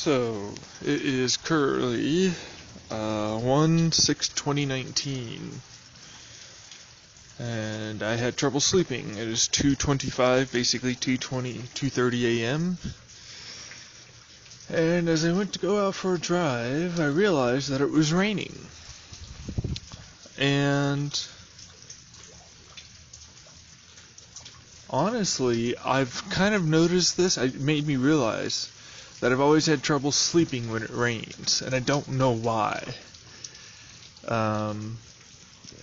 So, it is currently 1/6/2019, and I had trouble sleeping. It is 2:25, basically 2:30 a.m., and as I went to go out for a drive, I realized that it was raining. And honestly, I've kind of noticed this. It made me realize that I've always had trouble sleeping when it rains, and I don't know why. I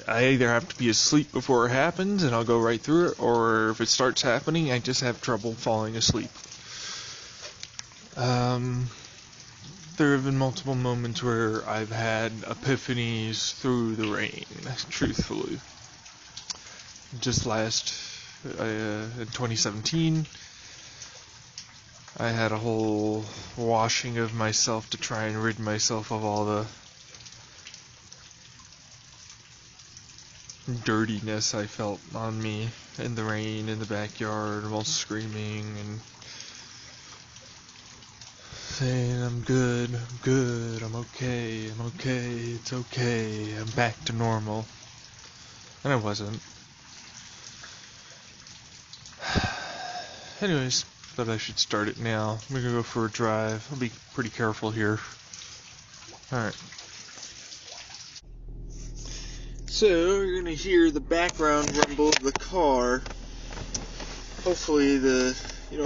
either have to be asleep before it happens, and I'll go right through it, or if it starts happening, I just have trouble falling asleep. There have been multiple moments where I've had epiphanies through the rain, truthfully. Just in 2017, I had a whole washing of myself to try and rid myself of all the dirtiness I felt on me in the rain, in the backyard, while screaming and saying, I'm good, I'm okay, it's okay, I'm back to normal. And I wasn't. Anyways, thought I should start it now. I'm gonna go for a drive. I'll be pretty careful here. Alright. So, you're gonna hear the background rumble of the car. Hopefully I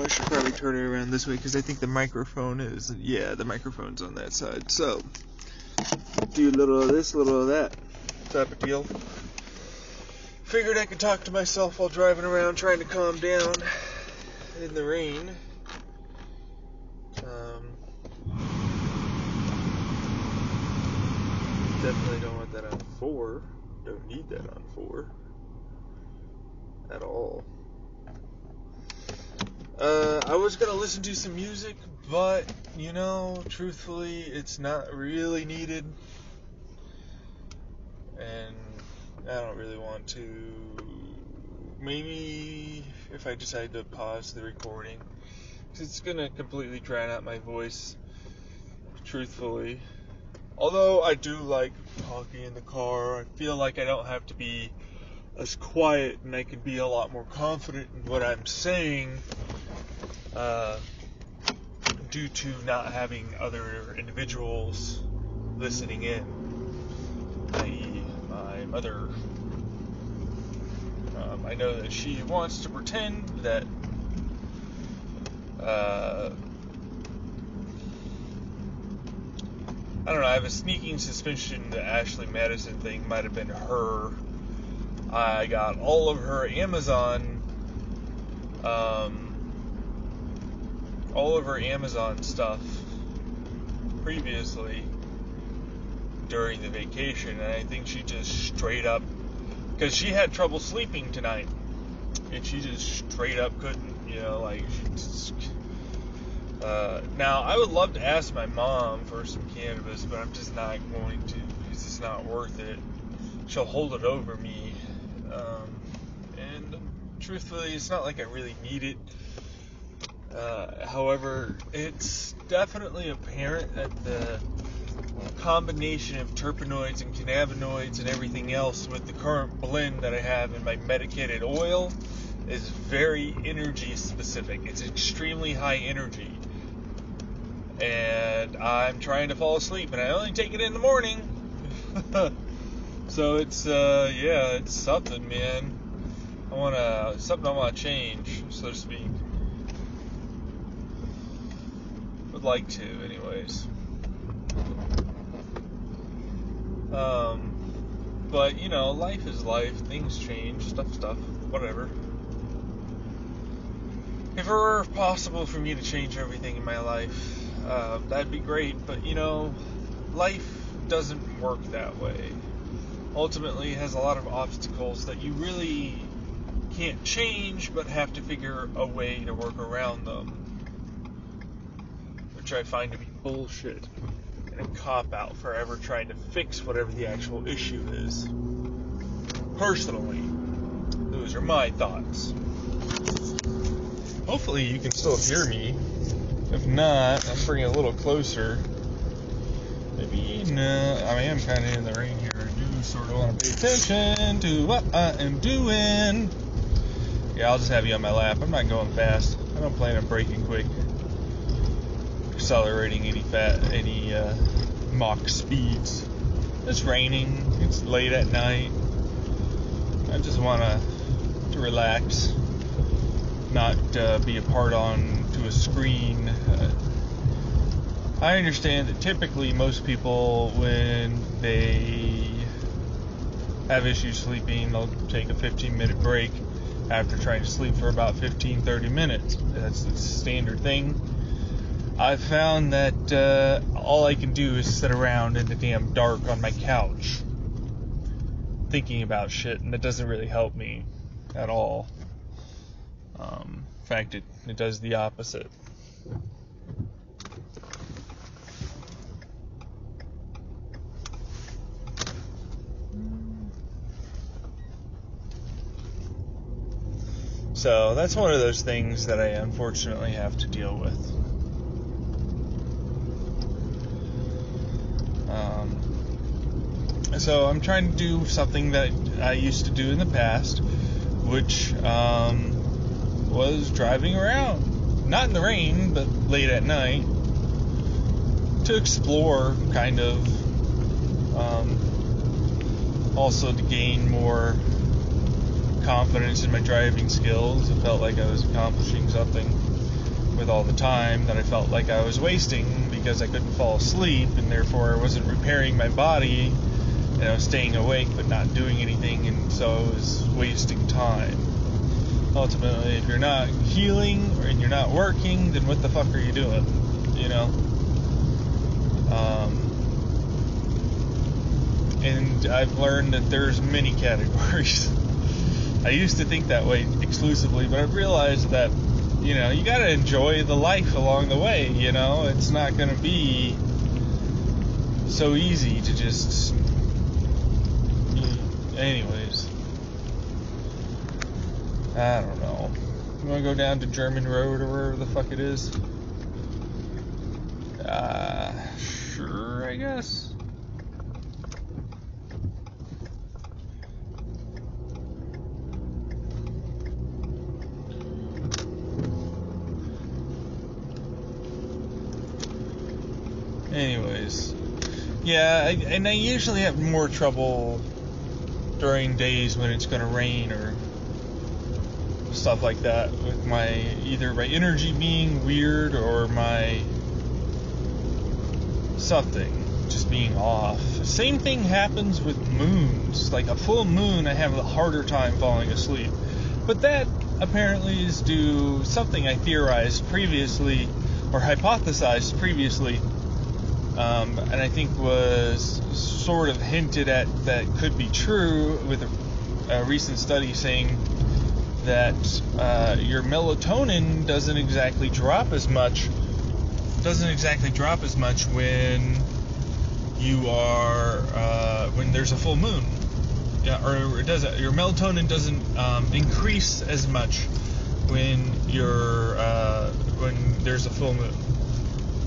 should probably turn it around this way because I think the microphone's on that side. So, do a little of this, a little of that type of deal. Figured I could talk to myself while driving around trying to calm down in the rain. Definitely don't want that on 4. Don't need that on 4 at all. I was gonna listen to some music, but truthfully, it's not really needed, and I don't really want to. Maybe if I decide to pause the recording, because it's gonna completely drown out my voice, truthfully. Although I do like talking in the car, I feel like I don't have to be as quiet, and I can be a lot more confident in what I'm saying, due to not having other individuals listening in, i.e. my mother. I know that she wants to pretend that I don't know, I have a sneaking suspicion the Ashley Madison thing might have been her. I got all of her Amazon stuff previously during the vacation, and I think she just straight up, because she had trouble sleeping tonight, and she just straight up couldn't, now I would love to ask my mom for some cannabis, but I'm just not going to, because it's not worth it. She'll hold it over me, and truthfully, it's not like I really need it. However, it's definitely apparent that the combination of terpenoids and cannabinoids and everything else with the current blend that I have in my medicated oil is very energy specific. It's extremely high energy. And I'm trying to fall asleep, and I only take it in the morning. So it's something, man. Something I want to change, so to speak. Would like to, anyways. But life is life. Things change. Stuff. Whatever. If it were possible for me to change everything in my life, that'd be great. But life doesn't work that way. Ultimately, it has a lot of obstacles that you really can't change, but have to figure a way to work around them, which I find to be bullshit and a cop-out for ever trying to fix whatever the actual issue is. Personally, those are my thoughts. Hopefully you can still hear me. If not, I'll bring it a little closer. Maybe, no, I am kind of in the rain here. I do sort of want to pay attention to what I am doing. Yeah, I'll just have you on my lap. I'm not going fast. I don't plan on braking quick, accelerating any Mach speeds. It's raining. It's late at night. I just want to relax, not be a part on to a screen. I understand that typically most people, when they have issues sleeping, they'll take a 15-minute break after trying to sleep for about 15-30 minutes. That's the standard thing. I've found that all I can do is sit around in the damn dark on my couch thinking about shit, and that doesn't really help me at all. In fact, it does the opposite. So that's one of those things that I unfortunately have to deal with. So I'm trying to do something that I used to do in the past, which was driving around, not in the rain, but late at night, to explore, kind of, also to gain more confidence in my driving skills. It felt like I was accomplishing something with all the time that I felt like I was wasting because I couldn't fall asleep, and therefore I wasn't repairing my body, and I was staying awake but not doing anything, and so I was wasting time. Ultimately, if you're not healing and you're not working, then what the fuck are you doing? You know? And I've learned that there's many categories. I used to think that way exclusively, but I've realized that, you know, you gotta enjoy the life along the way, you know? It's not gonna be so easy to just... Anyways. I don't know. You wanna go down to German Road or wherever the fuck it is? Sure, I guess. Anyways, yeah, I usually have more trouble during days when it's going to rain or stuff like that, with either my energy being weird or my something just being off. Same thing happens with moons. Like a full moon, I have a harder time falling asleep. But that apparently is due something I theorized previously, or hypothesized previously, and I think was sort of hinted at that could be true with a recent study saying that your melatonin doesn't exactly drop as much when you are when there's a full moon. Yeah, or it doesn't. Your melatonin doesn't increase as much when there's a full moon,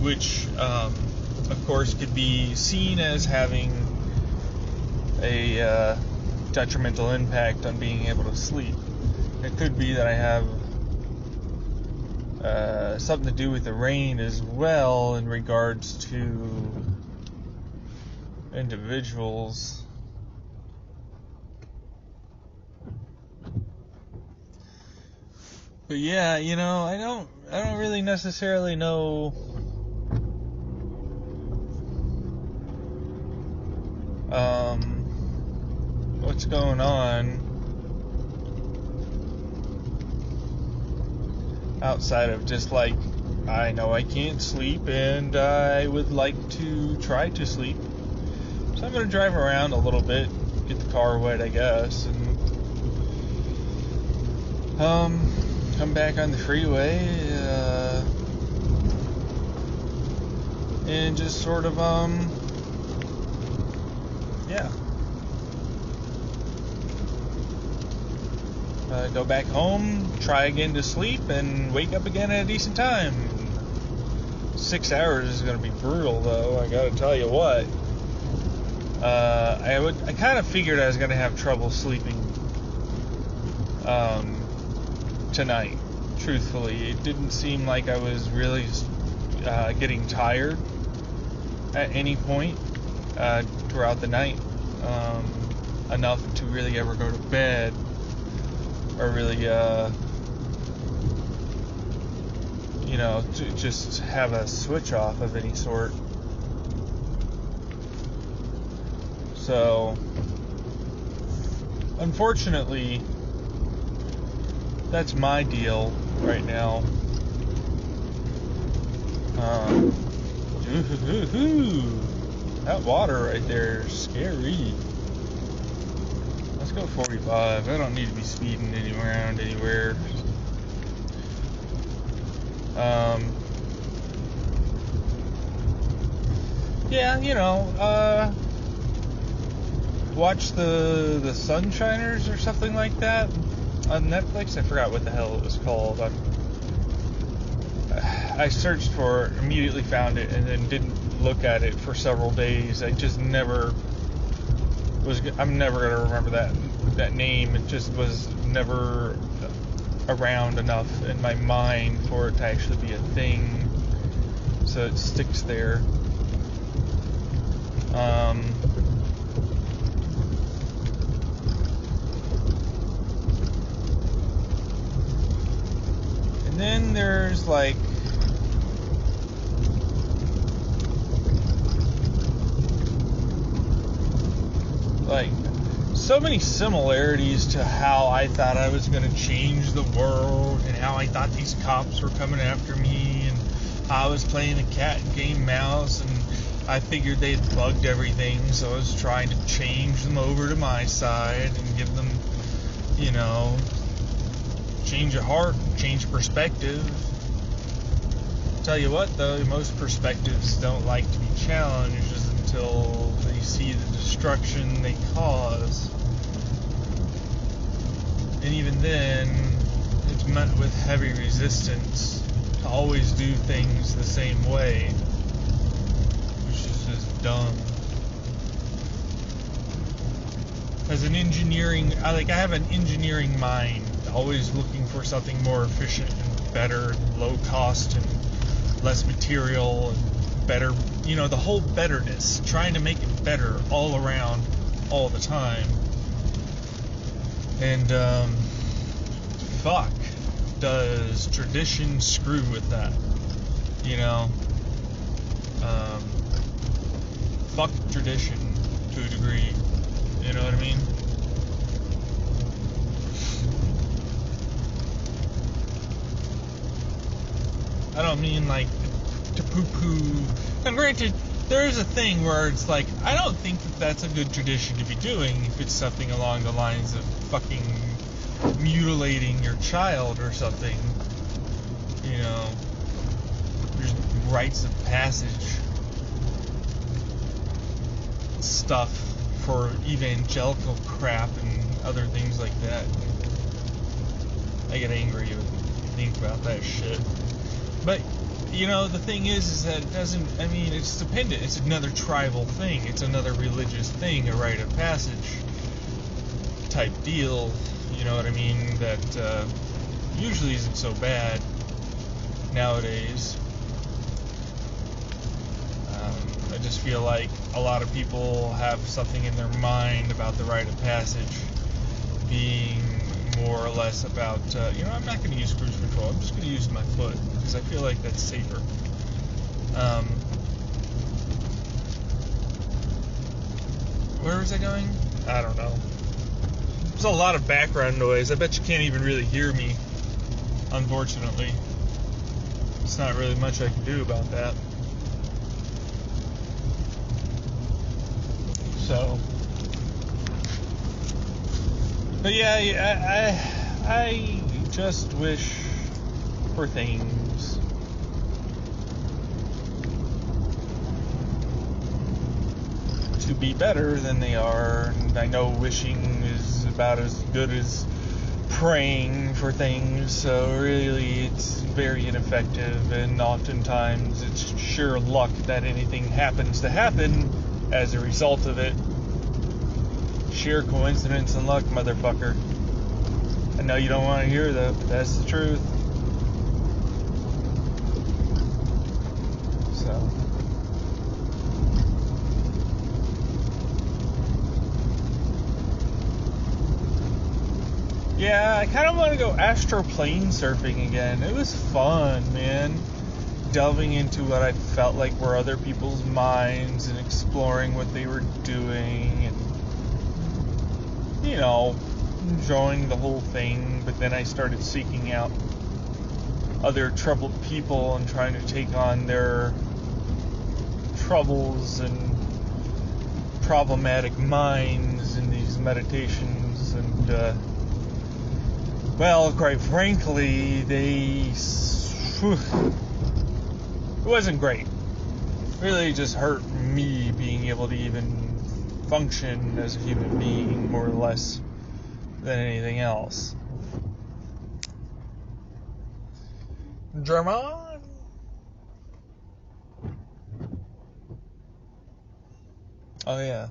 which of course could be seen as having a detrimental impact on being able to sleep. It could be that I have something to do with the rain as well in regards to individuals. But yeah, you know, I don't really necessarily know what's going on outside of just like, I know I can't sleep and I would like to try to sleep. So I'm going to drive around a little bit, get the car wet, I guess, and come back on the freeway, and just sort of, go back home, try again to sleep, and wake up again at a decent time. 6 hours is going to be brutal, though. I got to tell you what. I kind of figured I was going to have trouble sleeping tonight. Truthfully, it didn't seem like I was really getting tired at any point throughout the night, enough to really ever go to bed or really, to just have a switch off of any sort. So, unfortunately, that's my deal right now. That water right there is scary. Let's go 45. I don't need to be speeding around anywhere. Watch the Sunshiners or something like that on Netflix. I forgot what the hell it was called. I searched for it, immediately found it, and then didn't look at it for several days. I'm never gonna remember that name. It just was never around enough in my mind for it to actually be a thing, so it sticks there. And then there's like so many similarities to how I thought I was going to change the world, and how I thought these cops were coming after me, and how I was playing a cat and game mouse, and I figured they'd bugged everything, so I was trying to change them over to my side and give them, change of heart, change perspective. Tell you what, though, most perspectives don't like to be challenged until they see the destruction they cause. And even then, it's met with heavy resistance to always do things the same way, which is just dumb. As an engineering, I have an engineering mind, always looking for something more efficient and better, and low cost and less material and better, the whole betterness, trying to make it better all around, all the time. And, fuck, does tradition screw with that, fuck tradition to a degree, you know what I mean? I don't mean like to poo-poo. And granted, there is a thing where it's like, I don't think that that's a good tradition to be doing if it's something along the lines of fucking mutilating your child or something. There's rites of passage stuff for evangelical crap and other things like that. I get angry when I think about that shit. But, the thing is that it doesn't, it's dependent. It's another tribal thing. It's another religious thing, a rite of passage type deal, you know what I mean, that usually isn't so bad nowadays. I just feel like a lot of people have something in their mind about the rite of passage being more or less about, I'm not going to use cruise control, I'm just going to use my foot, because I feel like that's safer. Where was I going? I don't know. There's a lot of background noise. I bet you can't even really hear me, unfortunately. There's not really much I can do about that. So, but yeah, I just wish for things to be better than they are, and I know wishing is about as good as praying for things, so really it's very ineffective, and oftentimes it's sheer luck that anything happens to happen as a result of it. Sheer coincidence and luck, motherfucker. I know you don't want to hear that, but that's the truth. So. Yeah, I kind of want to go astroplane surfing again. It was fun, man. Delving into what I felt like were other people's minds and exploring what they were doing and, you know, enjoying the whole thing. But then I started seeking out other troubled people and trying to take on their troubles and problematic minds in these meditations, and well, quite frankly, it wasn't great. Really just hurt me being able to even function as a human being, more or less, than anything else. German? Oh yeah.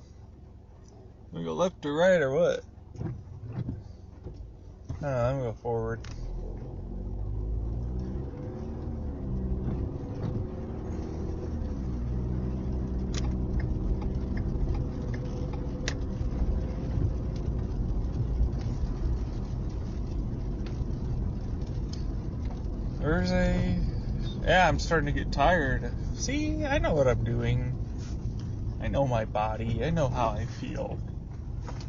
We go left or right or what? No, I'm gonna go forward. Yeah, I'm starting to get tired. See, I know what I'm doing. I know my body. I know how I feel.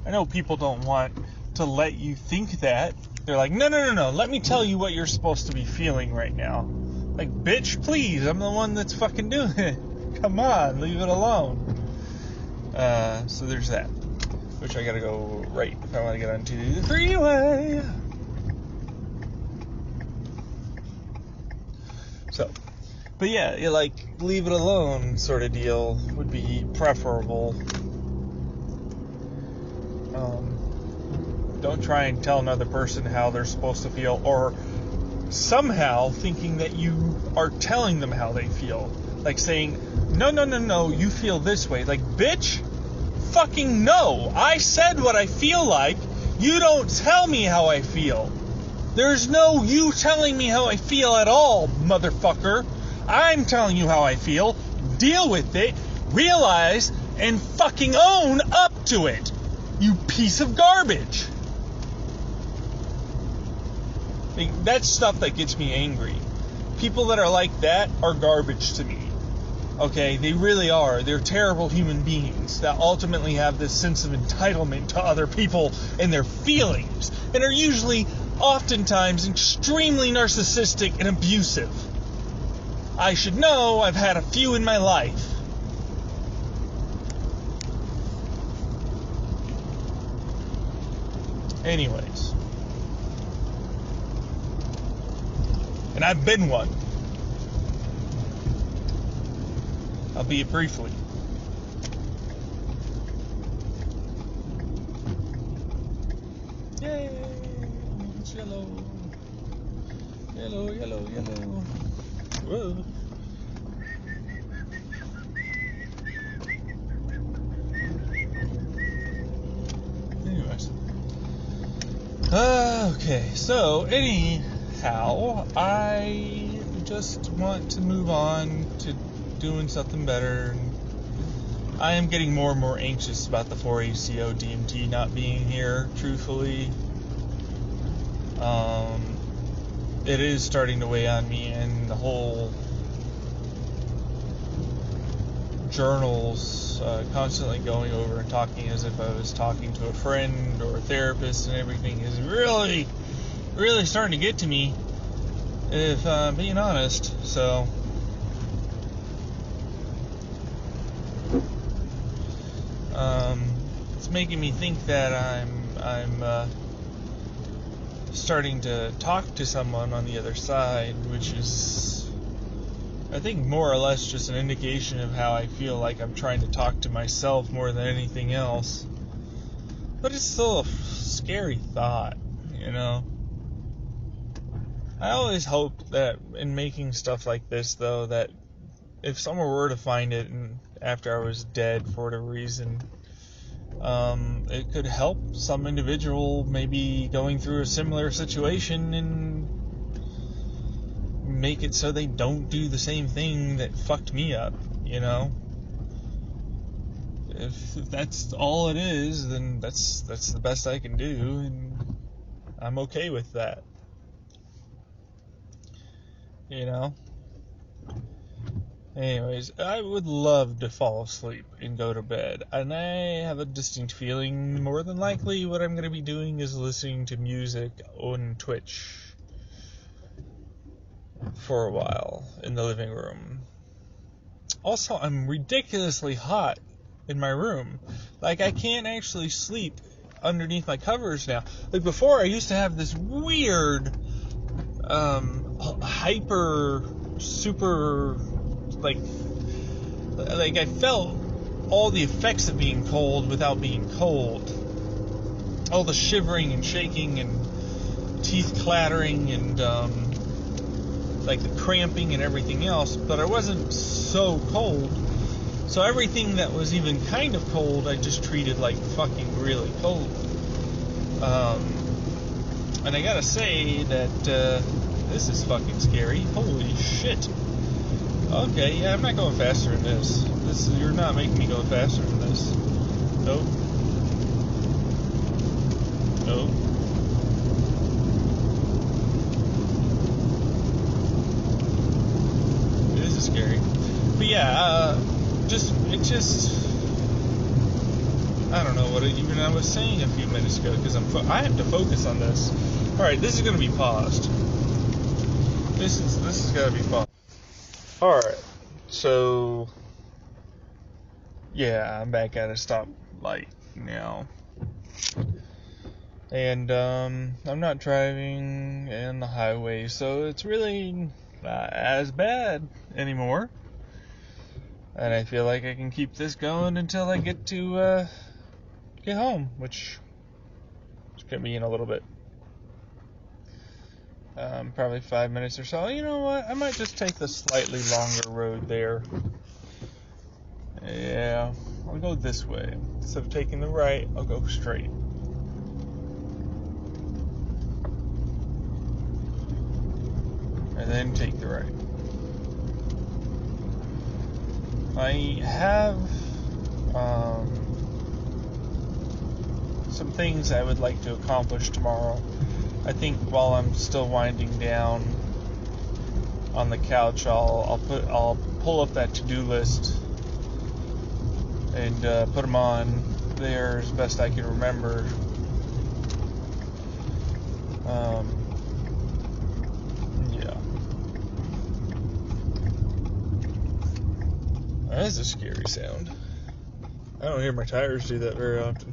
I know people don't want to let you think that. They're like, no, let me tell you what you're supposed to be feeling right now. Like, bitch, please, I'm the one that's fucking doing it. Come on, leave it alone. So there's that. Which I gotta go right if I want to get onto the freeway. So, but yeah, like, leave it alone sort of deal would be preferable. Don't try and tell another person how they're supposed to feel, or somehow thinking that you are telling them how they feel. Like saying, no, you feel this way. Like, bitch, fucking no. I said what I feel like. You don't tell me how I feel. There's no you telling me how I feel at all, motherfucker. I'm telling you how I feel. Deal with it. Realize and fucking own up to it. You piece of garbage. That's stuff that gets me angry. People that are like that are garbage to me. Okay, they really are. They're terrible human beings that ultimately have this sense of entitlement to other people and their feelings, and are usually, oftentimes, extremely narcissistic and abusive. I should know. I've had a few in my life. Anyways. And I've been one. Albeit briefly. Yay! It's yellow. Yellow. Whoa. Anyways. Okay, so anyhow, I just want to move on to doing something better. I am getting more and more anxious about the 4-HCO DMT not being here, truthfully. It is starting to weigh on me, and the whole journals, constantly going over and talking as if I was talking to a friend or a therapist and everything is really, really starting to get to me, if I'm being honest. So, it's making me think that I'm starting to talk to someone on the other side, which is, I think, more or less just an indication of how I feel like I'm trying to talk to myself more than anything else. But it's still a scary thought, you know? I always hope that in making stuff like this, though, that if someone were to find it and after I was dead for whatever reason, it could help some individual maybe going through a similar situation and make it so they don't do the same thing that fucked me up, you know? If that's all it is, then that's the best I can do, and I'm okay with that. You know? Anyways, I would love to fall asleep and go to bed, and I have a distinct feeling more than likely what I'm going to be doing is listening to music on Twitch for a while in the living room. Also, I'm ridiculously hot in my room. Like, I can't actually sleep underneath my covers now. Like, before, I used to have this weird, super, like I felt all the effects of being cold without being cold. All the shivering and shaking and teeth clattering and, like the cramping and everything else, but I wasn't so cold. So everything that was even kind of cold, I just treated like fucking really cold. And I gotta say that, this is fucking scary. Holy shit. Okay, yeah, I'm not going faster than this. You're not making me go faster than this. Nope. Nope. This is scary. But yeah, I don't know what even I was saying a few minutes ago, because I have to focus on this. Alright, this is going to be paused. This has got to be paused. Alright, so, yeah, I'm back at a stoplight now. And, I'm not driving in the highway, so it's really not as bad anymore. And I feel like I can keep this going until I get to, get home, which is going to be in a little bit. Probably 5 minutes or so. You know what? I might just take the slightly longer road there. Yeah, I'll go this way. Instead of taking the right, I'll go straight. And then take the right. I have some things I would like to accomplish tomorrow. I think while I'm still winding down on the couch, I'll pull up that to-do list and put them on there as best I can remember. Yeah. That is a scary sound. I don't hear my tires do that very often.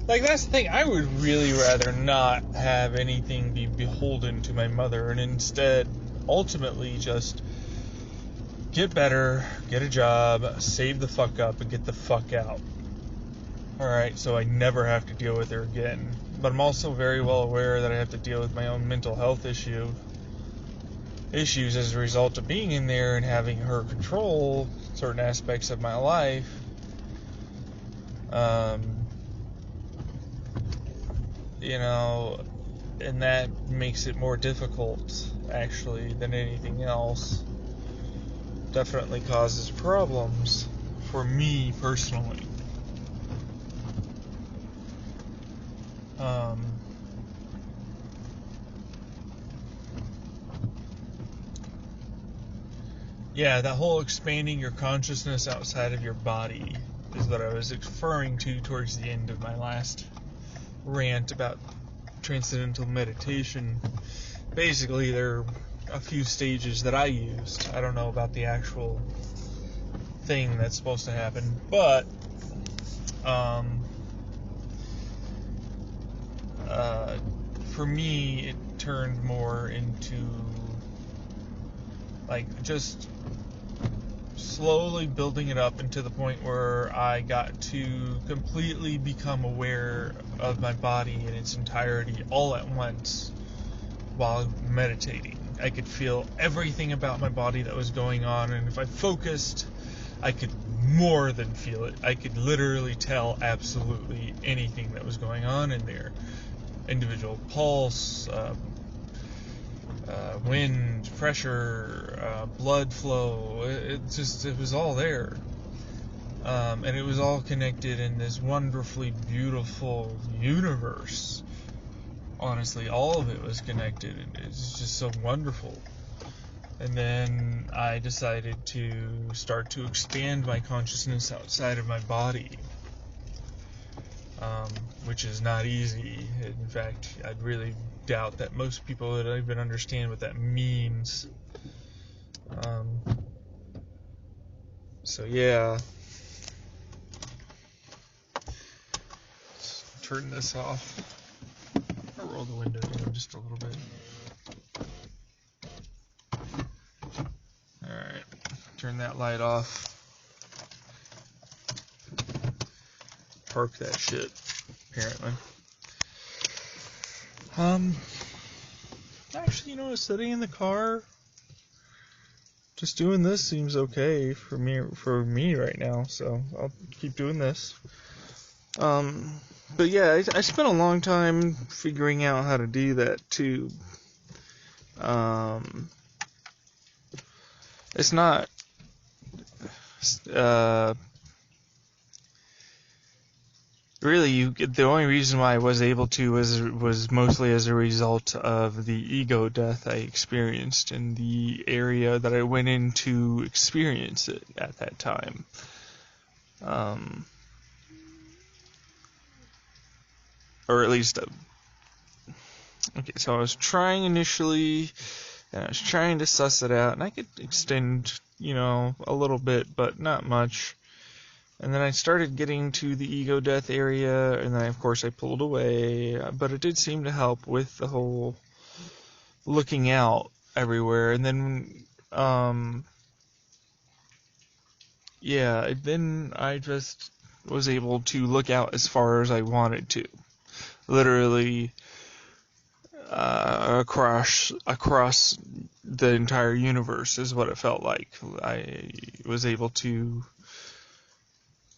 Like, that's the thing, I would really rather not have anything be beholden to my mother, and instead, ultimately, just get better, get a job, save the fuck up, and get the fuck out. Alright, so I never have to deal with her again. But I'm also very well aware that I have to deal with my own mental health issues as a result of being in there and having her control certain aspects of my life. You know, and that makes it more difficult, actually, than anything else. Definitely causes problems for me personally. Yeah, that whole expanding your consciousness outside of your body is what I was referring to towards the end of my last rant about transcendental meditation. Basically, there are a few stages that I used. I don't know about the actual thing that's supposed to happen, but for me, it turned more into like just slowly building it up into the point where I got to completely become aware of my body in its entirety all at once. while meditating. I could feel everything about my body that was going on, and if I focused, I could more than feel it. I could literally tell absolutely anything that was going on in there. Individual pulse, wind, pressure, blood flow. It was all there. And it was all connected in this wonderfully beautiful universe. Honestly, all of it was connected, and it's just so wonderful. And then I decided to start to expand my consciousness outside of my body, which is not easy. In fact, I'd really doubt that most people would even understand what that means. So yeah. Let's turn this off. I'll roll the window down just a little bit. Alright, turn that light off. Park that shit, apparently. Actually, sitting in the car, just doing this seems okay for me right now, so I'll keep doing this. But yeah, I spent a long time figuring out how to do that too. It's not, really, the only reason why I was able to was mostly as a result of the ego death I experienced in the area that I went in to experience it at that time. Or at least, okay, so I was trying initially, and I was trying to suss it out, and I could extend, a little bit, but not much. And then I started getting to the ego death area, and then of course I pulled away, but it did seem to help with the whole looking out everywhere. And then, then I just was able to look out as far as I wanted to. Literally, across the entire universe is what it felt like. I was able to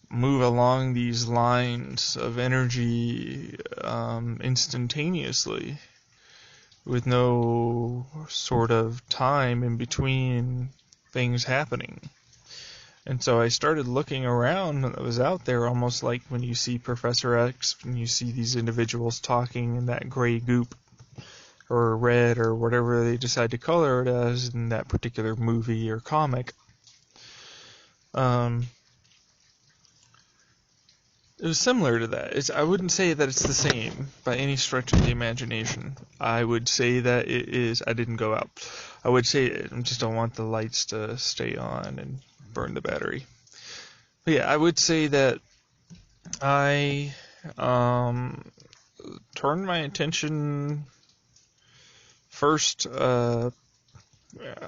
move along these lines of energy instantaneously, with no sort of time in between things happening. And so I started looking around that was out there, almost like when you see Professor X, when you see these individuals talking in that gray goop, or red, or whatever they decide to color it as in that particular movie or comic. It was similar to that. I wouldn't say that it's the same by any stretch of the imagination. I would say that it is. I didn't go out. I would say I just don't want the lights to stay on and burn the battery. But yeah, I would say that I turned my attention first,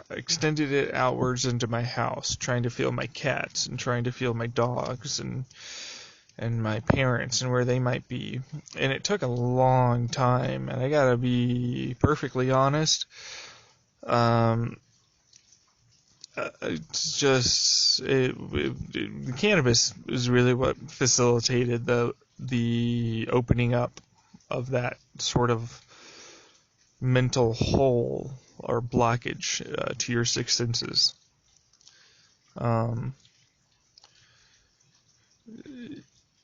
extended it outwards into my house, trying to feel my cats and trying to feel my dogs and my parents and where they might be. And it took a long time, and I gotta be perfectly honest, it's just the cannabis is really what facilitated the opening up of that sort of mental hole or blockage to your six senses.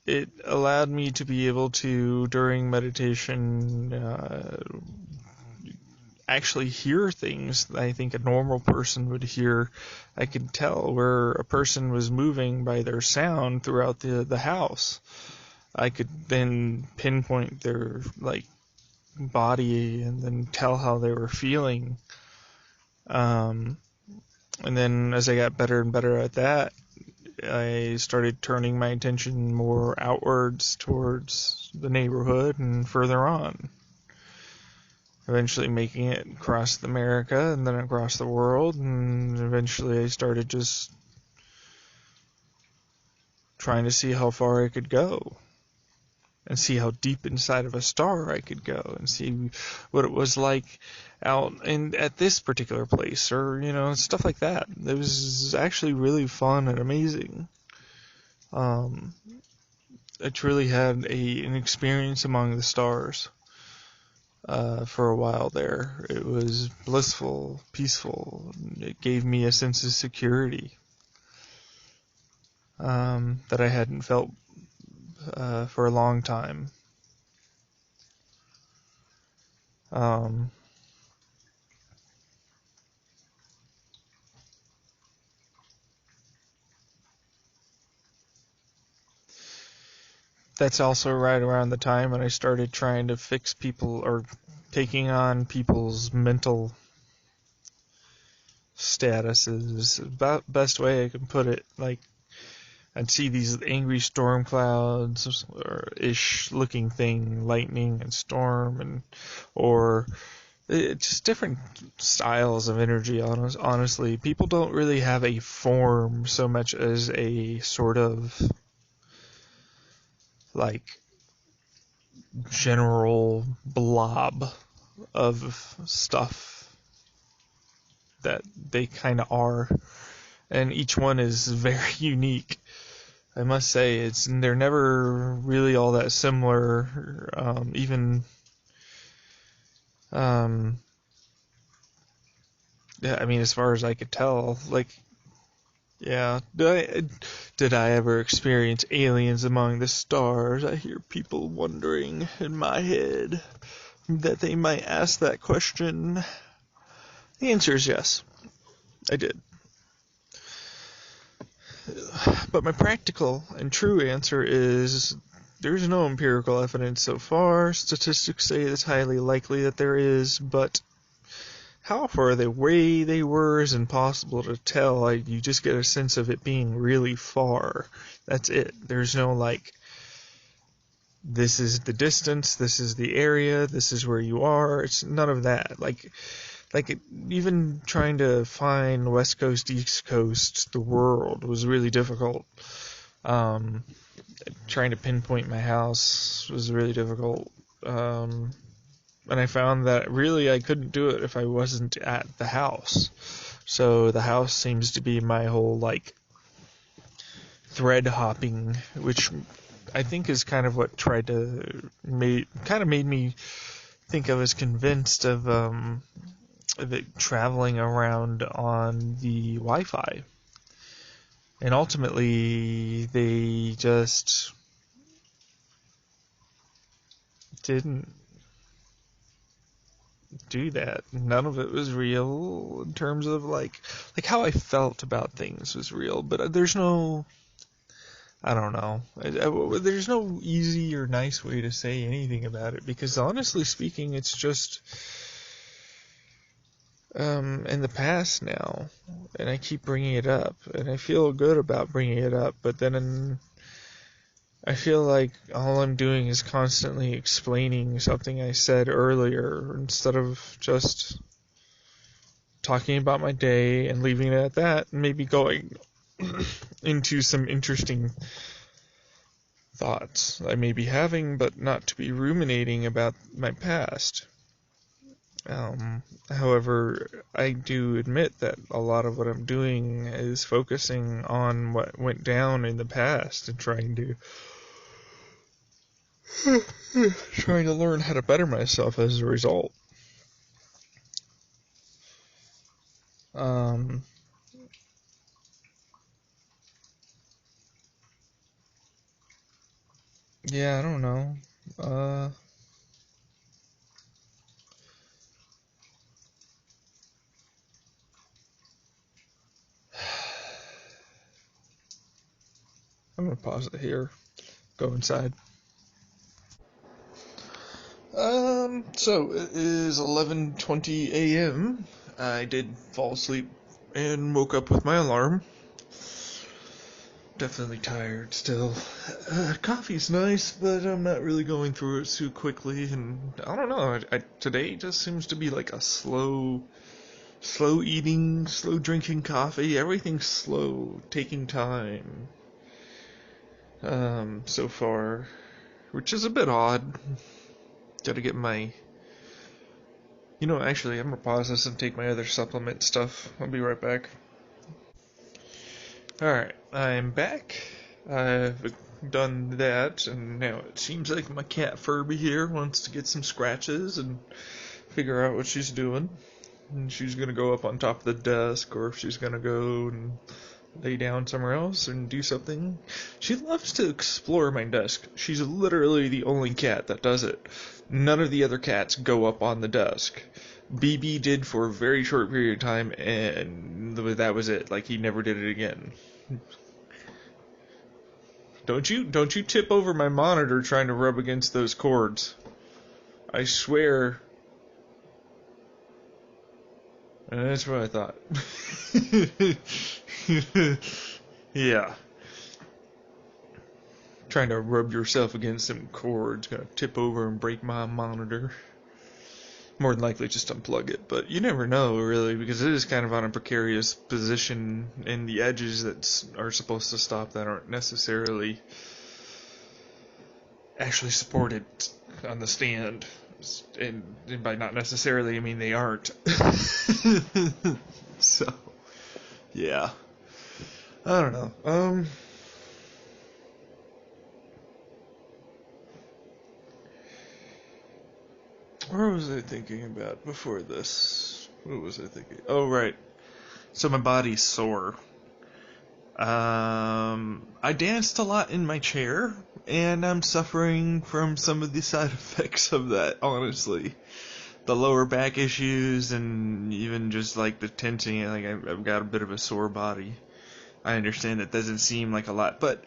It allowed me to be able to, during meditation, actually hear things that I think a normal person would hear. I could tell where a person was moving by their sound throughout the house. I could then pinpoint their body and then tell how they were feeling. And then as I got better and better at that, I started turning my attention more outwards towards the neighborhood and further on. Eventually making it across America and then across the world, and eventually I started just trying to see how far I could go. and see how deep inside of a star I could go and see what it was like out in at this particular place, or stuff like that. It was actually really fun and amazing. I truly had an experience among the stars for a while there. It was blissful, peaceful. It gave me a sense of security that I hadn't felt for a long time. That's also right around the time when I started trying to fix people, or taking on people's mental statuses. About best way I can put it. Like, I'd see these angry storm clouds or ish looking thing, lightning and storm, or just different styles of energy. Honestly, people don't really have a form so much as a sort of like general blob of stuff that they kind of are, and each one is very unique. I must say, they're never really all that similar, yeah, I mean, as far as I could tell, like, yeah, did I ever experience aliens among the stars? I hear people wondering in my head that they might ask that question. The answer is yes, I did. But my practical and true answer is there's no empirical evidence so far. Statistics say it's highly likely that there is, but how far away they were is impossible to tell. You just get a sense of it being really far. That's it. There's no like, this is the distance, this is the area, this is where you are. It's none of that. Like even trying to find West Coast, East Coast, the world was really difficult. Trying to pinpoint my house was really difficult. And I found that really I couldn't do it if I wasn't at the house. So the house seems to be my whole like thread hopping, which I think is kind of what made me think I was convinced of it traveling around on the Wi-Fi. And ultimately, they just didn't do that. None of it was real in terms of like how I felt about things was real, but there's no, I don't know. There's no easy or nice way to say anything about it, because honestly speaking, it's just in the past now, and I keep bringing it up, and I feel good about bringing it up, but then I feel like all I'm doing is constantly explaining something I said earlier instead of just talking about my day and leaving it at that, and maybe going into some interesting thoughts I may be having, but not to be ruminating about my past. However, I do admit that a lot of what I'm doing is focusing on what went down in the past and trying to learn how to better myself as a result. Yeah, I don't know. I'm gonna pause it here. Go inside. So it is 11:20 a.m. I did fall asleep and woke up with my alarm. Definitely tired still. Coffee's nice, but I'm not really going through it too quickly, and I don't know. Today just seems to be like a slow eating, slow drinking coffee. Everything's slow, taking time. So far. which is a bit odd. Gotta get my... actually, I'm gonna pause this and take my other supplement stuff. I'll be right back. Alright, I'm back. I've done that, and now it seems like my cat Furby here wants to get some scratches and figure out what she's doing. And she's gonna go up on top of the desk, or if she's gonna go and lay down somewhere else and do something. She loves to explore my desk. She's literally the only cat that does it. None of the other cats go up on the desk. BB did for a very short period of time, and that was it. Like, he never did it again. Don't you tip over my monitor trying to rub against those cords. I swear. And that's what I thought. Yeah. Trying to rub yourself against some cords, gonna tip over and break my monitor. More than likely just unplug it, but you never know really, because it is kind of on a precarious position, and the edges that are supposed to stop that aren't necessarily actually supported on the stand. And by not necessarily, I mean they aren't. So, yeah. I don't know. What was I thinking about before this? What was I thinking? Oh, right. So my body's sore. I danced a lot in my chair, and I'm suffering from some of the side effects of that, honestly. The lower back issues, and even just like the tensing, like I've got a bit of a sore body. I understand that doesn't seem like a lot, but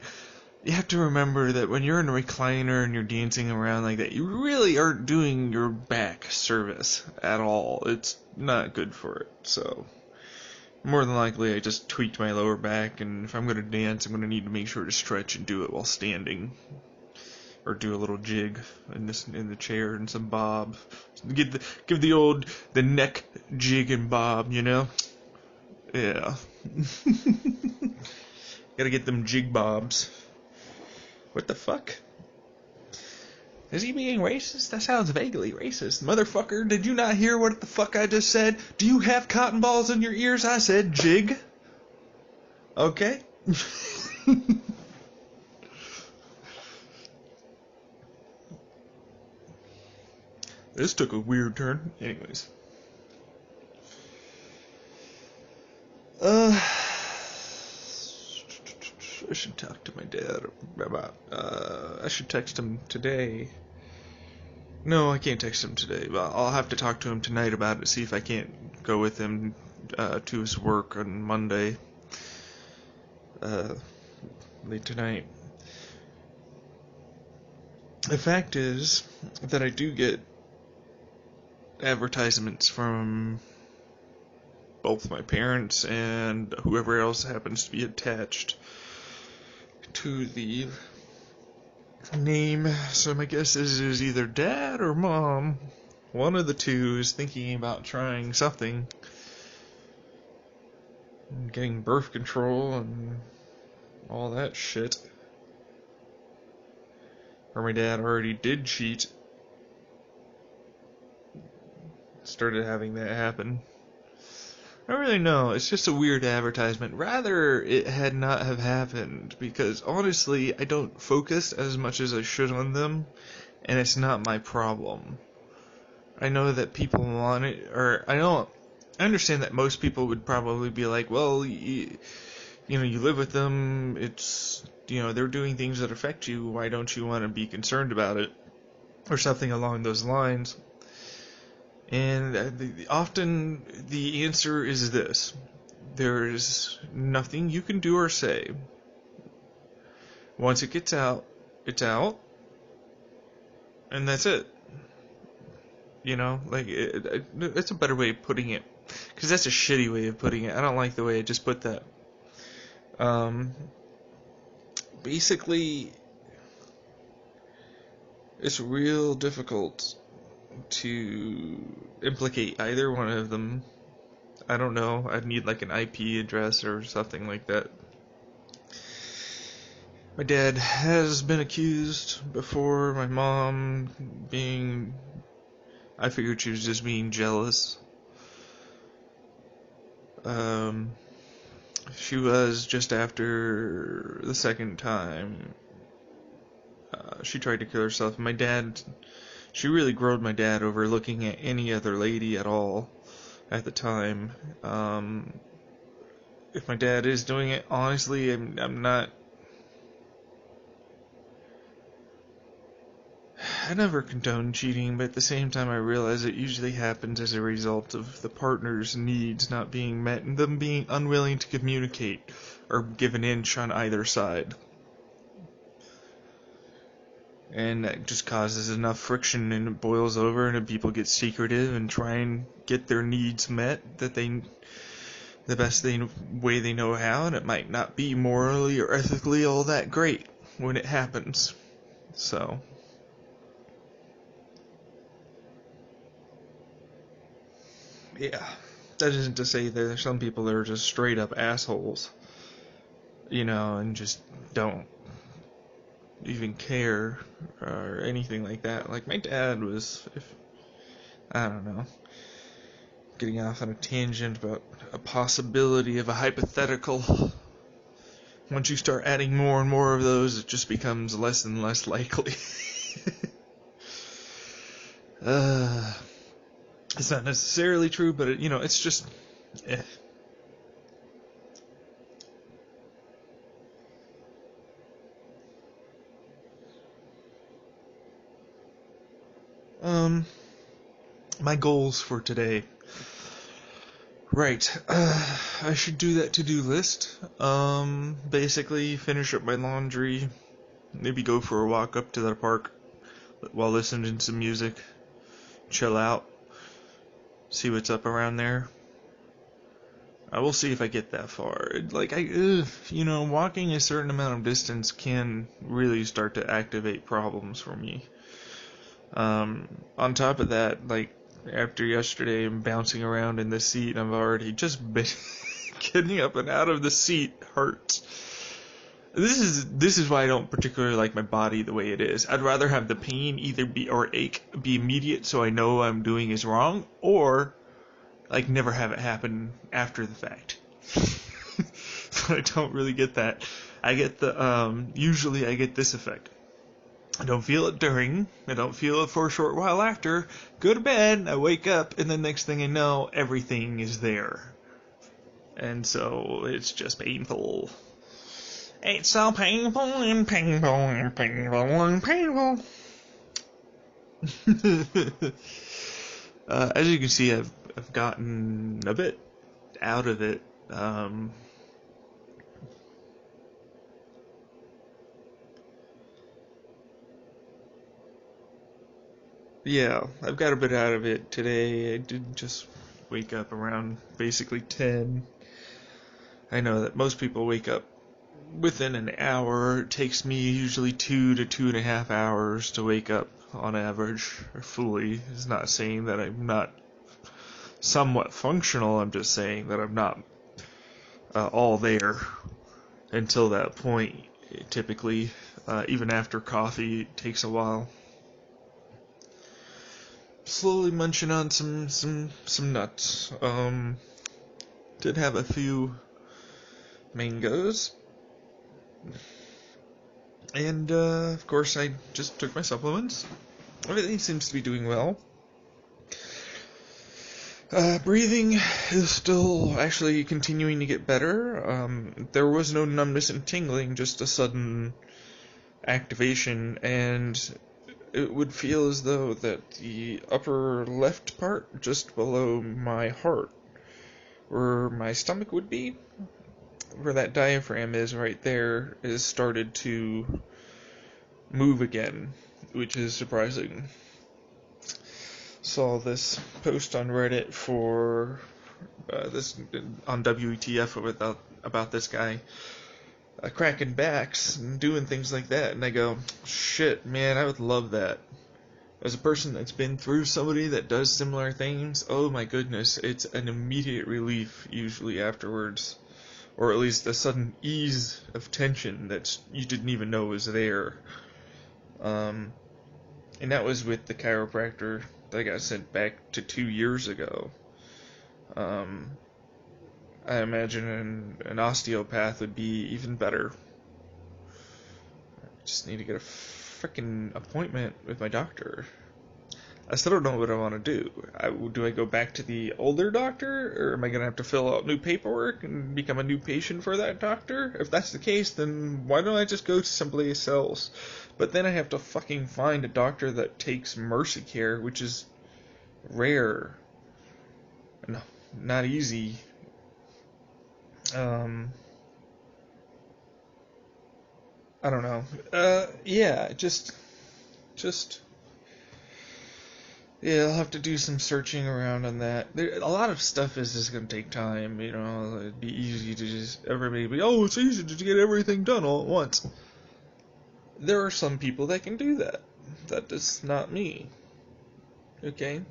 you have to remember that when you're in a recliner and you're dancing around like that, you really aren't doing your back service at all. It's not good for it, so more than likely I just tweaked my lower back, and if I'm going to dance, I'm going to need to make sure to stretch and do it while standing. Or do a little jig in the chair and some bob. Give the neck jig and bob, Yeah. Gotta get them jig bobs. What the fuck? Is he being racist? That sounds vaguely racist. Motherfucker, did you not hear what the fuck I just said? Do you have cotton balls in your ears? I said jig. Okay? This took a weird turn. Anyways. I should talk to my dad about, I should text him today. No, I can't text him today, but I'll have to talk to him tonight about it, see if I can't go with him, to his work on Monday, late tonight. The fact is that I do get advertisements from both my parents and whoever else happens to be attached to the name. So my guess is either dad or mom. One of the two is thinking about trying something. And getting birth control and all that shit. Or my dad already did cheat. Started having that happen. I don't really know. It's just a weird advertisement. Rather, it had not have happened, because honestly, I don't focus as much as I should on them, and it's not my problem. I know that people want it, or I understand that most people would probably be like, well, you live with them, it's, they're doing things that affect you, why don't you want to be concerned about it? Or something along those lines. And often the answer is this: there's nothing you can do or say. Once it gets out, it's out, and that's it. It's a better way of putting it, because that's a shitty way of putting it. I don't like the way I just put that. Basically, it's real difficult to implicate either one of them. I don't know. I'd need like an IP address or something like that. My dad has been accused before. My mom I figured she was just being jealous. She was just after the second time. She tried to kill herself. She really grilled my dad over looking at any other lady at all at the time. If my dad is doing it, honestly, I'm not. I never condone cheating, but at the same time I realize it usually happens as a result of the partner's needs not being met and them being unwilling to communicate or give an inch on either side. And that just causes enough friction and it boils over and people get secretive and try and get their needs met the best way they know how, and it might not be morally or ethically all that great when it happens. So yeah, that isn't to say that there's some people that are just straight up assholes, and just don't even care or anything like that. Like my dad was, I don't know, getting off on a tangent about a possibility of a hypothetical. Once you start adding more and more of those, it just becomes less and less likely. It's not necessarily true, but it's just, my goals for today. Right, I should do that to-do list. Basically finish up my laundry, maybe go for a walk up to the park while listening to some music, chill out, see what's up around there. I will see if I get that far. Walking a certain amount of distance can really start to activate problems for me. On top of that, after yesterday, I'm bouncing around in the seat, and I've already just been getting up and out of the seat hurts. This is why I don't particularly like my body the way it is. I'd rather have the pain ache be immediate, so I know I'm doing is wrong, or never have it happen after the fact. So I don't really get that. I get usually I get this effect. I don't feel it during, I don't feel it for a short while after, go to bed, I wake up, and the next thing I know, everything is there. And so, it's just painful. It's so painful and painful and painful and painful. As you can see, I've gotten a bit out of it. Yeah, I've got a bit out of it today. I did just wake up around basically 10. I know that most people wake up within an hour. It takes me usually 2 to 2.5 hours to wake up on average, or fully. It's not saying that I'm not somewhat functional, I'm just saying that I'm not all there until that point. Typically, even after coffee, it takes a while. Slowly munching on some nuts. Did have a few mangoes. And, of course, I just took my supplements. Everything seems to be doing well. Breathing is still actually continuing to get better. There was no numbness and tingling, just a sudden activation, and it would feel as though that the upper left part, just below my heart, where my stomach would be, where that diaphragm is right there, is started to move again, which is surprising. Saw this post on Reddit for this on WTF about this guy cracking backs and doing things like that, and I go, shit, man, I would love that. As a person that's been through somebody that does similar things, oh my goodness, it's an immediate relief usually afterwards or at least a sudden ease of tension that you didn't even know was there. And that was with the chiropractor that got sent back to 2 years ago. I imagine an osteopath would be even better. I just need to get a freaking appointment with my doctor. I still don't know what I want to do. Do I go back to the older doctor, or am I going to have to fill out new paperwork and become a new patient for that doctor? If that's the case, then why don't I just go to someplace else? But then I have to fucking find a doctor that takes Mercy Care, which is rare and not easy. I don't know. Yeah, yeah, I'll have to do some searching around on that. A lot of stuff is just going to take time, you know. It'd be easy to just, everybody be, oh, it's easy to get everything done all at once. There are some people that can do that. That is not me. Okay?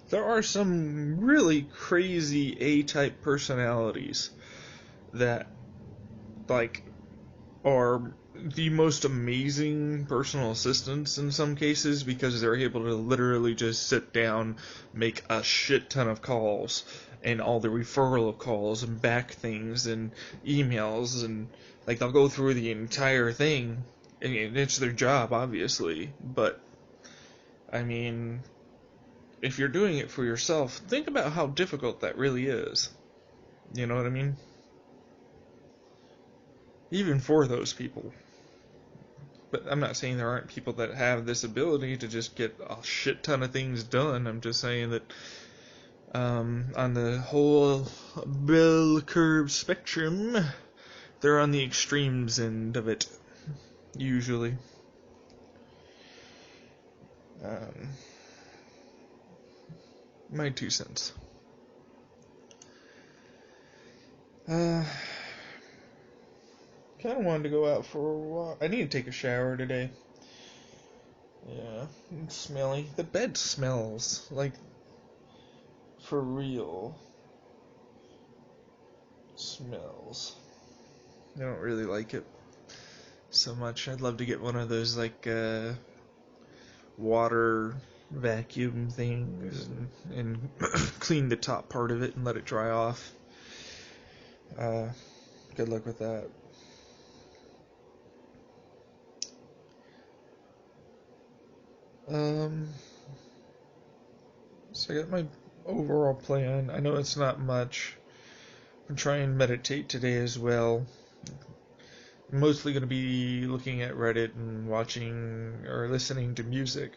There are some really crazy A-type personalities that, like, are the most amazing personal assistants in some cases, because they're able to literally just sit down, make a shit ton of calls, and all the referral calls and back things and emails, and like they'll go through the entire thing, and it's their job, obviously, but I mean, if you're doing it for yourself, think about how difficult that really is. You know what I mean? Even for those people. But I'm not saying there aren't people that have this ability to just get a shit ton of things done. I'm just saying that on the whole bell curve spectrum, they're on the extremes end of it, usually. My 2 cents. Kind of wanted to go out for a walk. I need to take a shower today. Yeah, it's smelly. The bed smells, like, for real. Smells. I don't really like it so much. I'd love to get one of those, like, water vacuum things and clean the top part of it and let it dry off. Good luck with that. So I got my overall plan. I know it's not much. I'm trying to meditate today as well. I'm mostly going to be looking at Reddit and watching or listening to music.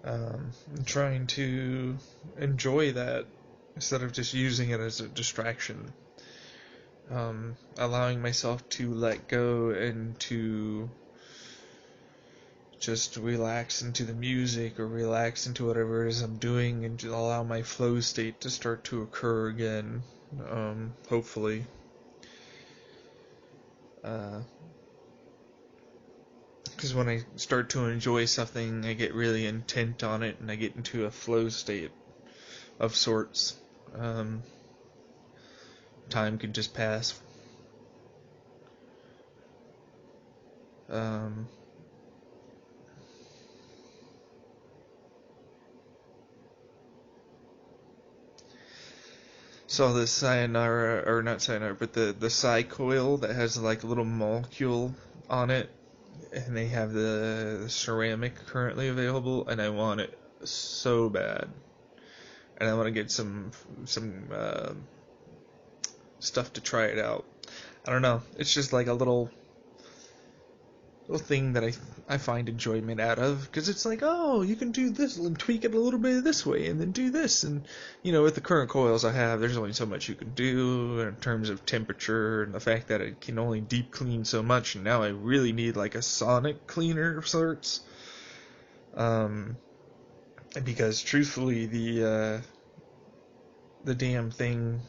I'm trying to enjoy that instead of just using it as a distraction. Allowing myself to let go and to just relax into the music or relax into whatever it is I'm doing, and just allow my flow state to start to occur again, hopefully. Because when I start to enjoy something, I get really intent on it and I get into a flow state of sorts. Time can just pass. Saw the sayonara, or not sayonara, but the Psy coil that has like a little molecule on it, and they have the ceramic currently available, and I want it so bad, and I want to get some stuff to try it out. I don't know, it's just like a little thing that I find enjoyment out of, because it's like, oh, you can do this and tweak it a little bit this way and then do this, and you know, with the current coils I have, there's only so much you can do in terms of temperature, and the fact that it can only deep clean so much, and now I really need like a sonic cleaner of sorts, because truthfully the damn thing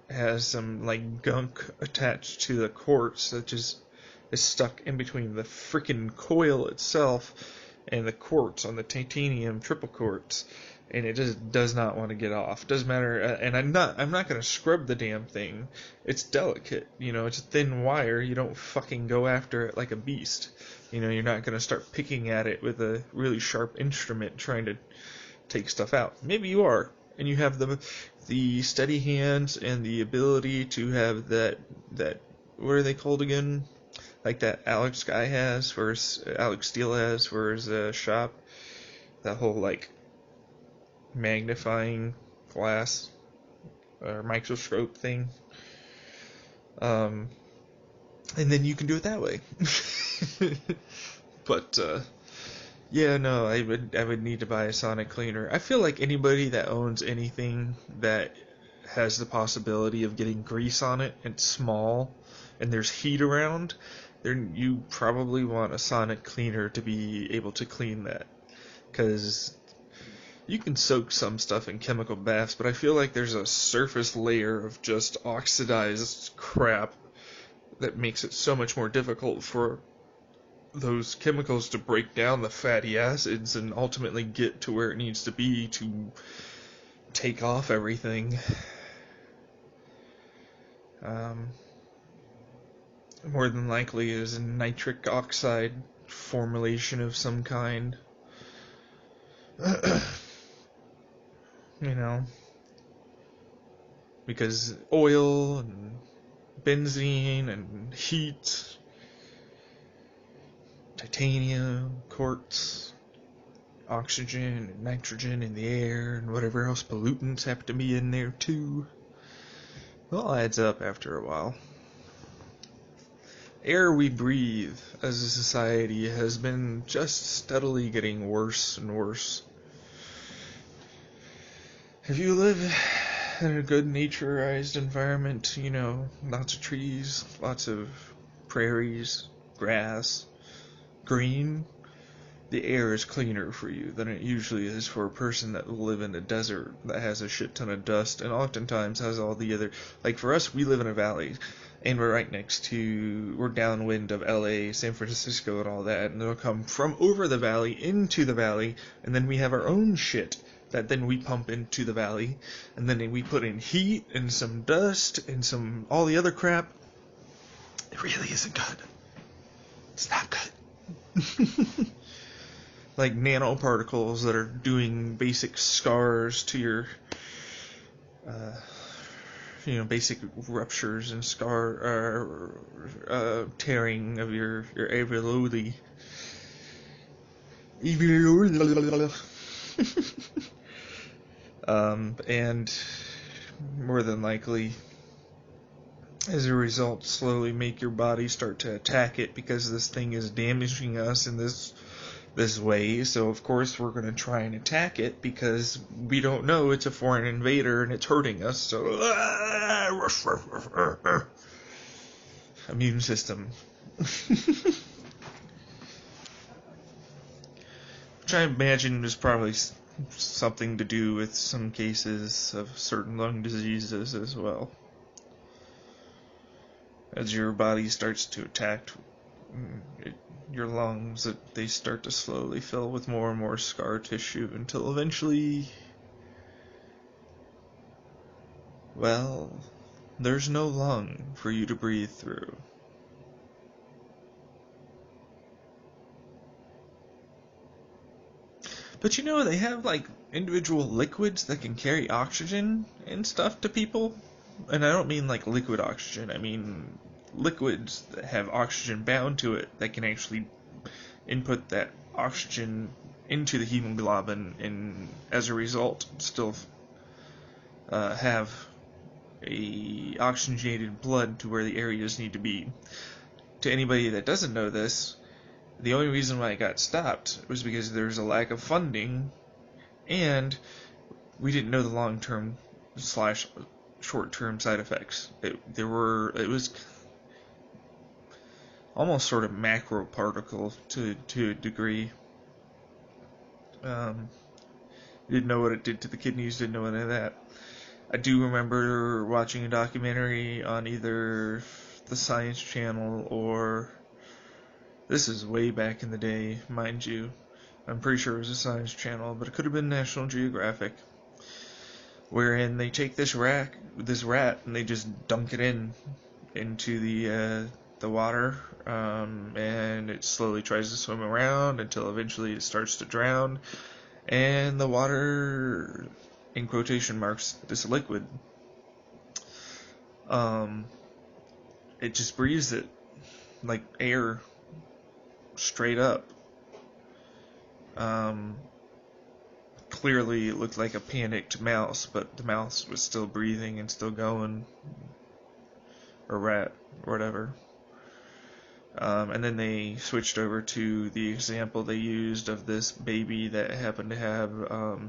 has some like gunk attached to the quartz that just is stuck in between the freaking coil itself and the quartz on the titanium triple quartz, and it just does not want to get off. Doesn't matter, and I'm not gonna scrub the damn thing. It's delicate, it's a thin wire. You don't fucking go after it like a beast. You're not gonna start picking at it with a really sharp instrument trying to take stuff out. Maybe you are, and you have the steady hands and the ability to have that what are they called again? Like that Alex guy has, Alex Steele has for his shop. That whole like magnifying glass or microscope thing. And then you can do it that way. But yeah, no, I would need to buy a sonic cleaner. I feel like anybody that owns anything that has the possibility of getting grease on it and it's small and there's heat around, then you probably want a sonic cleaner to be able to clean that. Because you can soak some stuff in chemical baths, but I feel like there's a surface layer of just oxidized crap that makes it so much more difficult for those chemicals to break down the fatty acids and ultimately get to where it needs to be to take off everything. More than likely is a nitric oxide formulation of some kind. Because oil and benzene and heat, titanium, quartz, oxygen and nitrogen in the air, and whatever else pollutants have to be in there too. It all adds up after a while. Air we breathe as a society has been just steadily getting worse and worse. If you live in a good naturized environment, lots of trees, lots of prairies, grass, green, the air is cleaner for you than it usually is for a person that will live in a desert that has a shit ton of dust and oftentimes has all the other, like for us, we live in a valley and we're downwind of LA, San Francisco and all that, and it'll come from over the valley into the valley, and then we have our own shit that then we pump into the valley, and then we put in heat and some dust and some all the other crap. It really isn't good. It's not good. Like nanoparticles that are doing basic scars to your, basic ruptures and tearing of your alveoli. And more than likely, as a result, slowly make your body start to attack it because this thing is damaging us in this way. So of course we're going to try and attack it because we don't know it's a foreign invader and it's hurting us. So immune system. Which I imagine is probably something to do with some cases of certain lung diseases as well. As your body starts to attack your lungs, they start to slowly fill with more and more scar tissue until eventually, well, there's no lung for you to breathe through. But they have like individual liquids that can carry oxygen and stuff to people. And I don't mean like liquid oxygen, I mean liquids that have oxygen bound to it that can actually input that oxygen into the hemoglobin and as a result still have a oxygenated blood to where the areas need to be. To anybody that doesn't know this, the only reason why it got stopped was because there's a lack of funding and we didn't know the long-term / short-term side effects. It was almost sort of macro particle to a degree. Didn't know what it did to the kidneys, didn't know any of that. I do remember watching a documentary on either the Science Channel or, this is way back in the day, mind you, I'm pretty sure it was a Science Channel, but it could have been National Geographic, wherein they take this rat, and they just dunk it into the water, and it slowly tries to swim around until eventually it starts to drown, and the water, in quotation marks, this liquid, it just breathes it like air straight up. Clearly it looked like a panicked mouse, but the mouse was still breathing and still going, or rat, or whatever. And then they switched over to the example they used of this baby that happened to have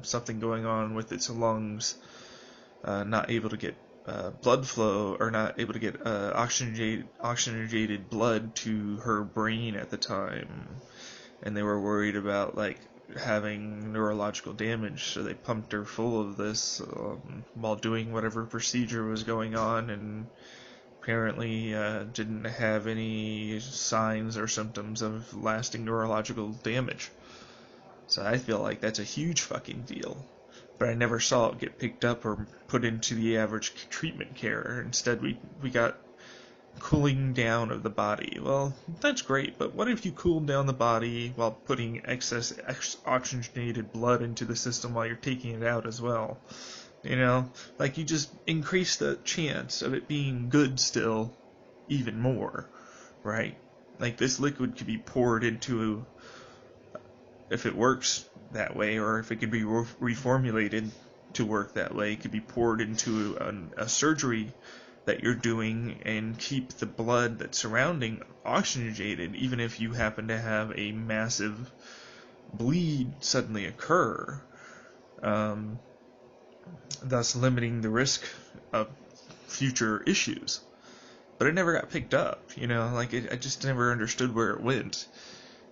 something going on with its lungs, not able to get blood flow, or not able to get oxygenated blood to her brain at the time, and they were worried about like having neurological damage, so they pumped her full of this while doing whatever procedure was going on, and apparently didn't have any signs or symptoms of lasting neurological damage. So I feel like that's a huge fucking deal. But I never saw it get picked up or put into the average treatment care. Instead, we got cooling down of the body. Well, that's great, but what if you cooled down the body while putting excess oxygenated blood into the system while you're taking it out as well? You know, like you just increase the chance of it being good still even more, right? Like this liquid could be poured into, if it works that way, or if it could be reformulated to work that way, it could be poured into a surgery that you're doing and keep the blood that's surrounding oxygenated, even if you happen to have a massive bleed suddenly occur, thus limiting the risk of future issues. But it never got picked up, you know, like I just never understood where it went,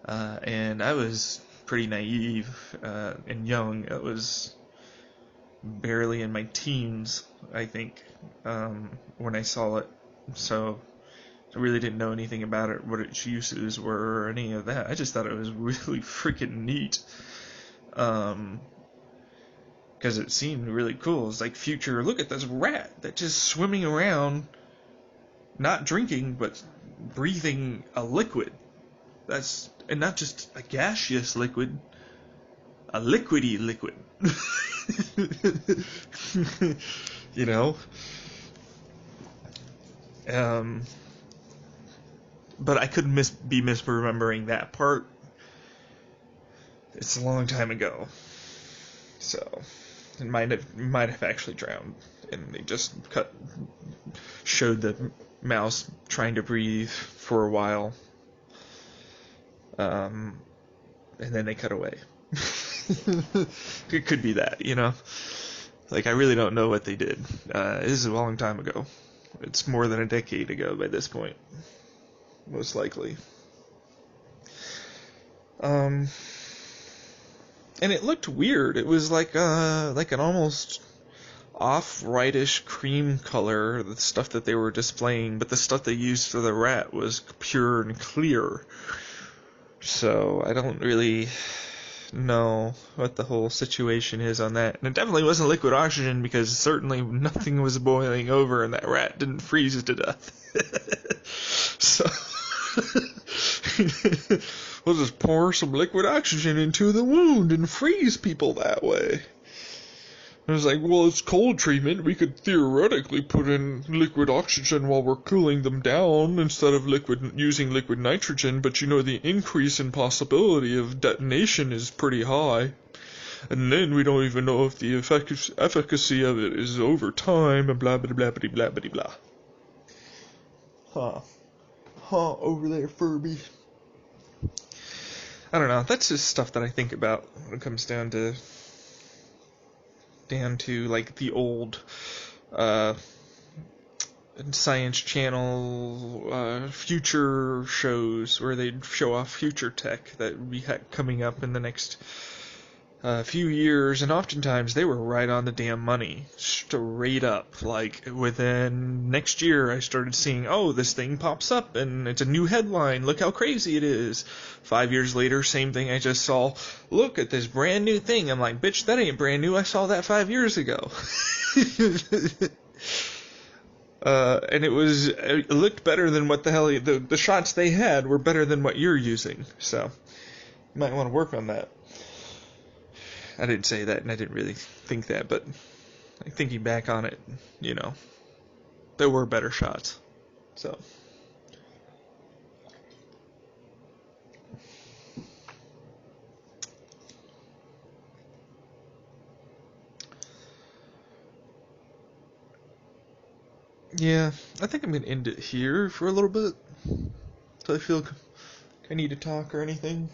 and I was pretty naive and young. I was barely in my teens, I think, when I saw it, so I really didn't know anything about it, what its uses were, or any of that. I just thought it was really freaking neat, because it seemed really cool. It's like future, look at this rat that's just swimming around, not drinking, but breathing a liquid. And not just a gaseous liquid, a liquidy liquid. You know? But I could be misremembering that part. It's a long time ago. So, it might have actually drowned. And they just showed the mouse trying to breathe for a while. And then they cut away. It could be that, you know? Like, I really don't know what they did. This is a long time ago. It's more than a decade ago by this point. Most likely. And it looked weird. It was like an almost off-whitish cream color, the stuff that they were displaying, but the stuff they used for the rat was pure and clear. So I don't really know what the whole situation is on that. And it definitely wasn't liquid oxygen, because certainly nothing was boiling over and that rat didn't freeze to death. So we'll just pour some liquid oxygen into the wound and freeze people that way. I was like, well, it's cold treatment. We could theoretically put in liquid oxygen while we're cooling them down instead of using liquid nitrogen, but you know the increase in possibility of detonation is pretty high. And then we don't even know if the efficacy of it is over time, and blah, blah, blah, blah, blah, blah, blah. Over there, Furby. I don't know, that's just stuff that I think about when it comes down to like the old Science Channel future shows where they'd show off future tech that we had coming up in the next a few years, and oftentimes they were right on the damn money, straight up. Like, within next year, I started seeing, oh, this thing pops up, and it's a new headline, look how crazy it is. 5 years later, same thing I just saw, look at this brand new thing. I'm like, bitch, that ain't brand new, I saw that 5 years ago. And it looked better than what the hell, the shots they had were better than what you're using, so, you might want to work on that. I didn't say that, and I didn't really think that, but thinking back on it, there were better shots. So, yeah, I think I'm going to end it here for a little bit, so I feel I need to talk or anything.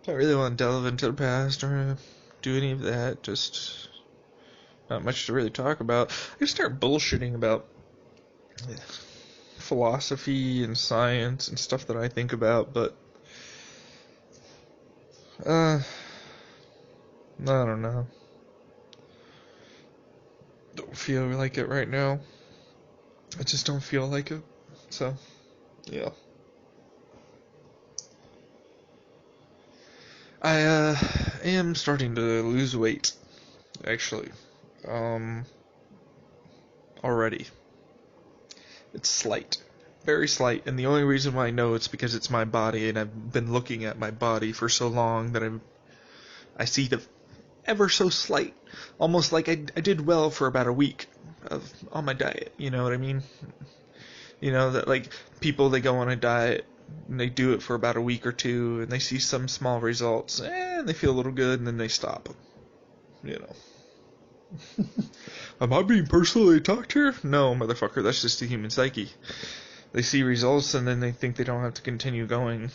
Don't really want to delve into the past or do any of that, just not much to really talk about. I just start bullshitting about philosophy and science and stuff that I think about, but I don't know. Don't feel like it right now. I just don't feel like it. So, yeah. I am starting to lose weight, actually. Already. It's slight. Very slight, and the only reason why I know it's because it's my body, and I've been looking at my body for so long that I see the ever so slight, almost like I did well for about a week on my diet, you know what I mean? That like people, they go on a diet and they do it for about a week or two and they see some small results and they feel a little good and then they stop. Am I being personally attacked here? No, motherfucker, that's just the human psyche. They see results and then they think they don't have to continue going.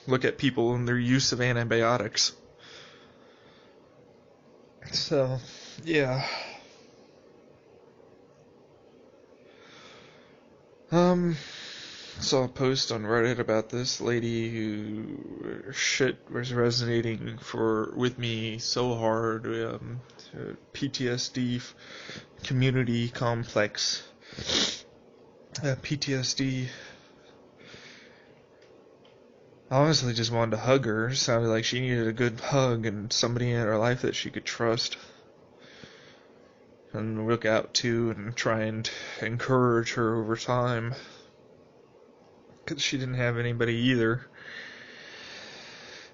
Look at people and their use of antibiotics. So, yeah. Saw a post on Reddit about this lady who shit was resonating with me so hard. PTSD community complex. PTSD. I honestly just wanted to hug her. Sounded like she needed a good hug and somebody in her life that she could trust and look out to and try and encourage her over time. Because she didn't have anybody either.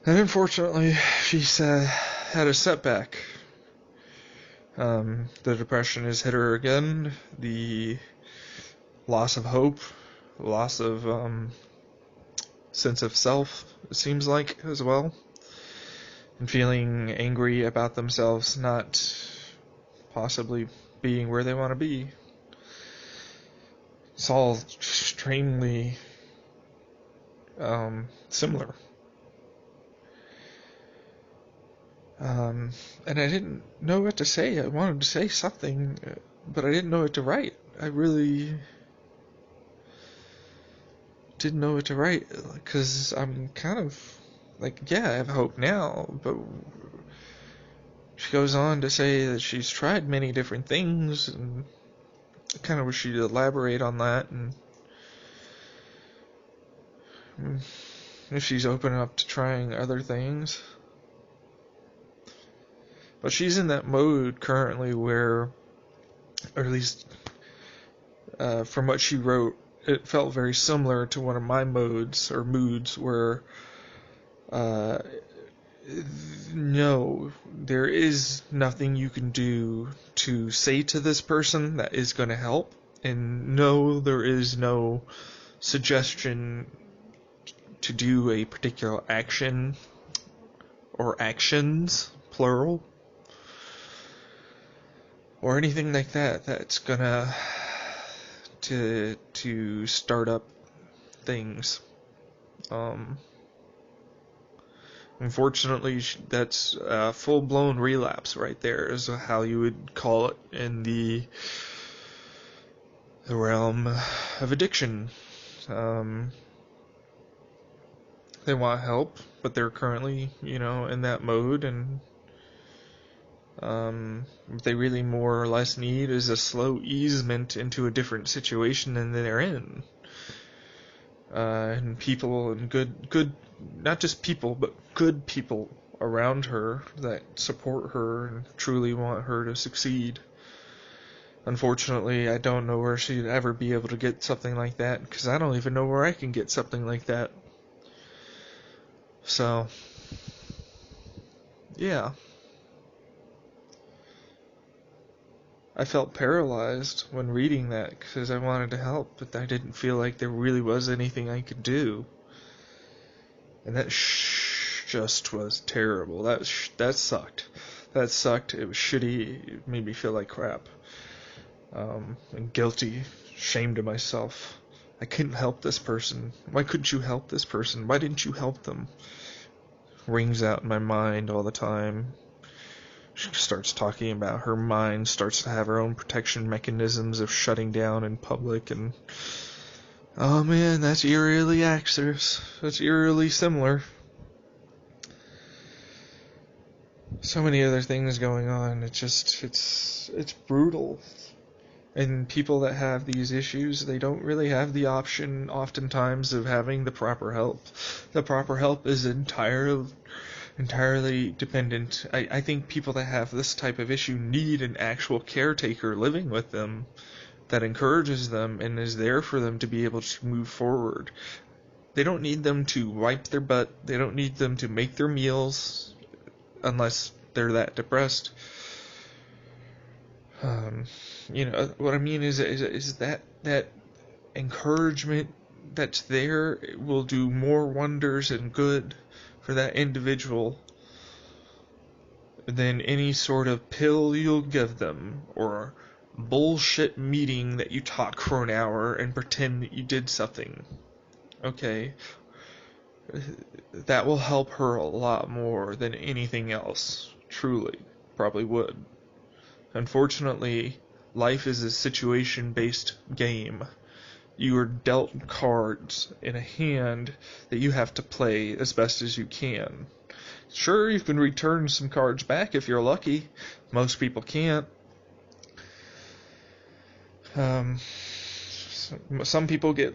And unfortunately, she's had a setback. The depression has hit her again. The loss of hope, loss of sense of self, it seems like, as well. And feeling angry about themselves not possibly being where they want to be. It's all extremely similar. And I didn't know what to say. I wanted to say something, but I didn't know what to write. I really didn't know what to write, because I'm kind of like, yeah, I have hope now, but she goes on to say that she's tried many different things, and I kind of wish she'd elaborate on that, and if she's open up to trying other things. But she's in that mode currently where, or at least from what she wrote, it felt very similar to one of my modes or moods where no, there is nothing you can do to say to this person that is going to help, and no, there is no suggestion to do a particular action or actions, plural, or anything like that that's gonna to start up things. Unfortunately, that's a full-blown relapse right there, is how you would call it in the realm of addiction. they want help, but they're currently, in that mode, and what they really more or less need is a slow easement into a different situation than they're in. And people, and good, not just people, but good people around her that support her and truly want her to succeed. Unfortunately, I don't know where she'd ever be able to get something like that, because I don't even know where I can get something like that. So, yeah. I felt paralyzed when reading that because I wanted to help, but I didn't feel like there really was anything I could do. And that just was terrible. That sucked. That sucked. It was shitty. It made me feel like crap. And guilty. Ashamed of myself. I couldn't help this person. Why couldn't you help this person? Why didn't you help them? Rings out in my mind all the time. She starts talking about her mind starts to have her own protection mechanisms of shutting down in public, and oh man, that's eerily accurate. That's eerily similar. So many other things going on. It's brutal. And people that have these issues, they don't really have the option oftentimes of having the proper help. The proper help is entirely dependent. I think people that have this type of issue need an actual caretaker living with them that encourages them and is there for them to be able to move forward. They don't need them to wipe their butt. They don't need them to make their meals unless they're that depressed. What I mean is that encouragement that's there will do more wonders and good for that individual than any sort of pill you'll give them or bullshit meeting that you talk for an hour and pretend that you did something. Okay? That will help her a lot more than anything else. Truly. Probably would. Unfortunately, life is a situation-based game. You are dealt cards in a hand that you have to play as best as you can. Sure, you can return some cards back if you're lucky. Most people can't. Some people get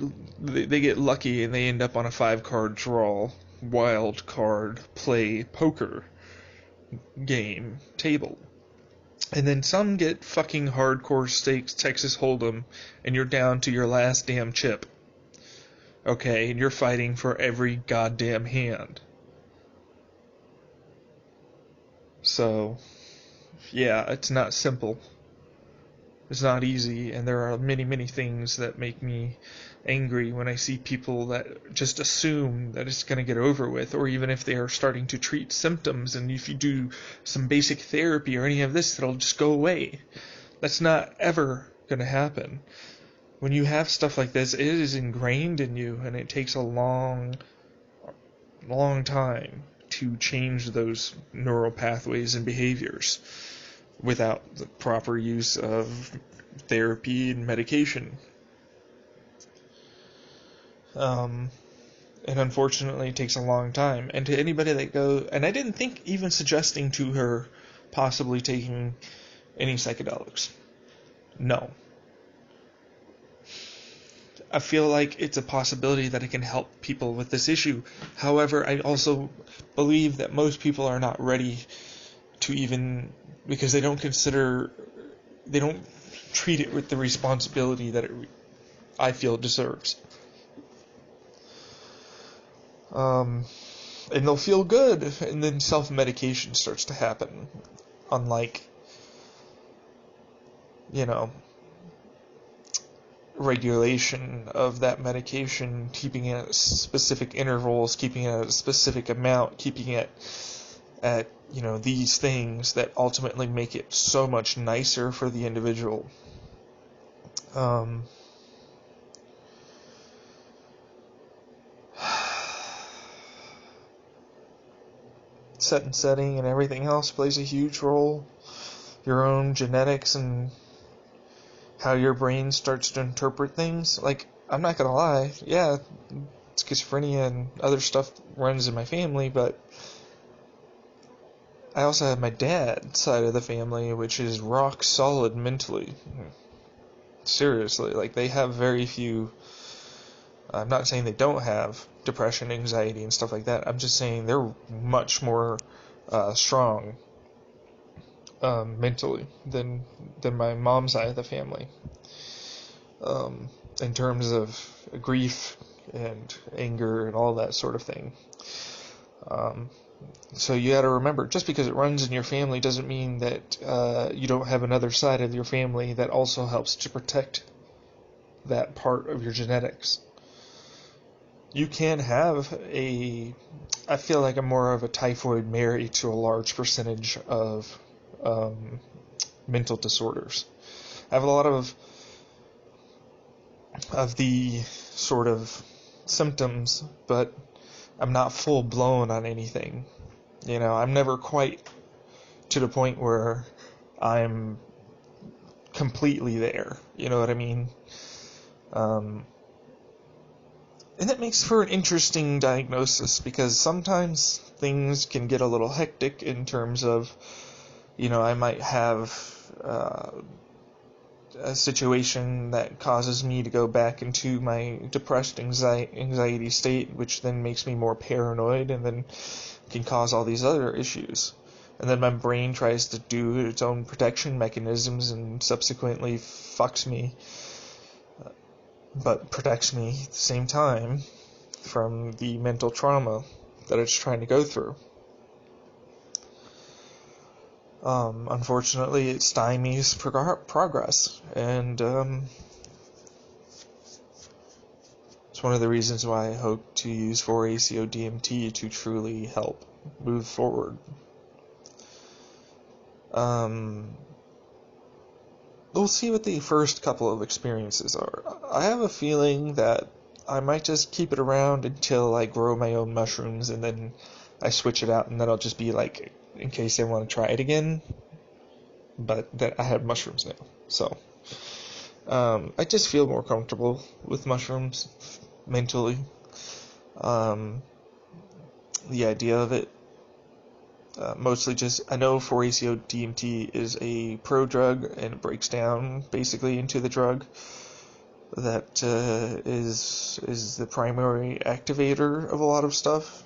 lucky and they end up on a 5-card draw, wild card play poker game table. And then some get fucking hardcore stakes Texas Hold'em and you're down to your last damn chip. Okay, and you're fighting for every goddamn hand. So, yeah, it's not simple. It's not easy, and there are many, many things that make me angry when I see people that just assume that it's going to get over with, or even if they are starting to treat symptoms, and if you do some basic therapy or any of this, it'll just go away. That's not ever going to happen. When you have stuff like this, it is ingrained in you, and it takes a long, long time to change those neural pathways and behaviors without the proper use of therapy and medication. And unfortunately it takes a long time. And to anybody that goes, and I didn't think even suggesting to her possibly taking any psychedelics. No. I feel like it's a possibility that it can help people with this issue. However, I also believe that most people are not ready to even, because they don't treat it with the responsibility that I feel it deserves. And they'll feel good, and then self-medication starts to happen. Unlike, regulation of that medication, keeping it at specific intervals, keeping it at a specific amount, keeping it at, these things that ultimately make it so much nicer for the individual. Set and setting and everything else plays a huge role. Your own genetics and how your brain starts to interpret things. Like, I'm not gonna lie, yeah, it's schizophrenia and other stuff runs in my family, but I also have my dad's side of the family, which is rock solid mentally. Seriously, like, they have very few. I'm not saying they don't have depression, anxiety, and stuff like that. I'm just saying they're much more strong mentally than my mom's side of the family. In terms of grief and anger and all that sort of thing. So you got to remember, just because it runs in your family doesn't mean that you don't have another side of your family that also helps to protect that part of your genetics. You can have I feel like I'm more of a typhoid Mary to a large percentage of mental disorders. I have a lot of the sort of symptoms, but I'm not full blown on anything. I'm never quite to the point where I'm completely there. You know what I mean? And that makes for an interesting diagnosis, because sometimes things can get a little hectic in terms of, I might have a situation that causes me to go back into my depressed anxiety state, which then makes me more paranoid and then can cause all these other issues. And then my brain tries to do its own protection mechanisms and subsequently fucks me, but protects me at the same time from the mental trauma that it's trying to go through. Unfortunately, it stymies progress, and it's one of the reasons why I hope to use 4-ACO-DMT to truly help move forward. We'll see what the first couple of experiences are. I have a feeling that I might just keep it around until I grow my own mushrooms, and then I switch it out, and then I'll just be like, in case I want to try it again, but that I have mushrooms now. So, I just feel more comfortable with mushrooms mentally. The idea of it, mostly just, I know 4-ACO-DMT is a prodrug, and it breaks down basically into the drug that is the primary activator of a lot of stuff.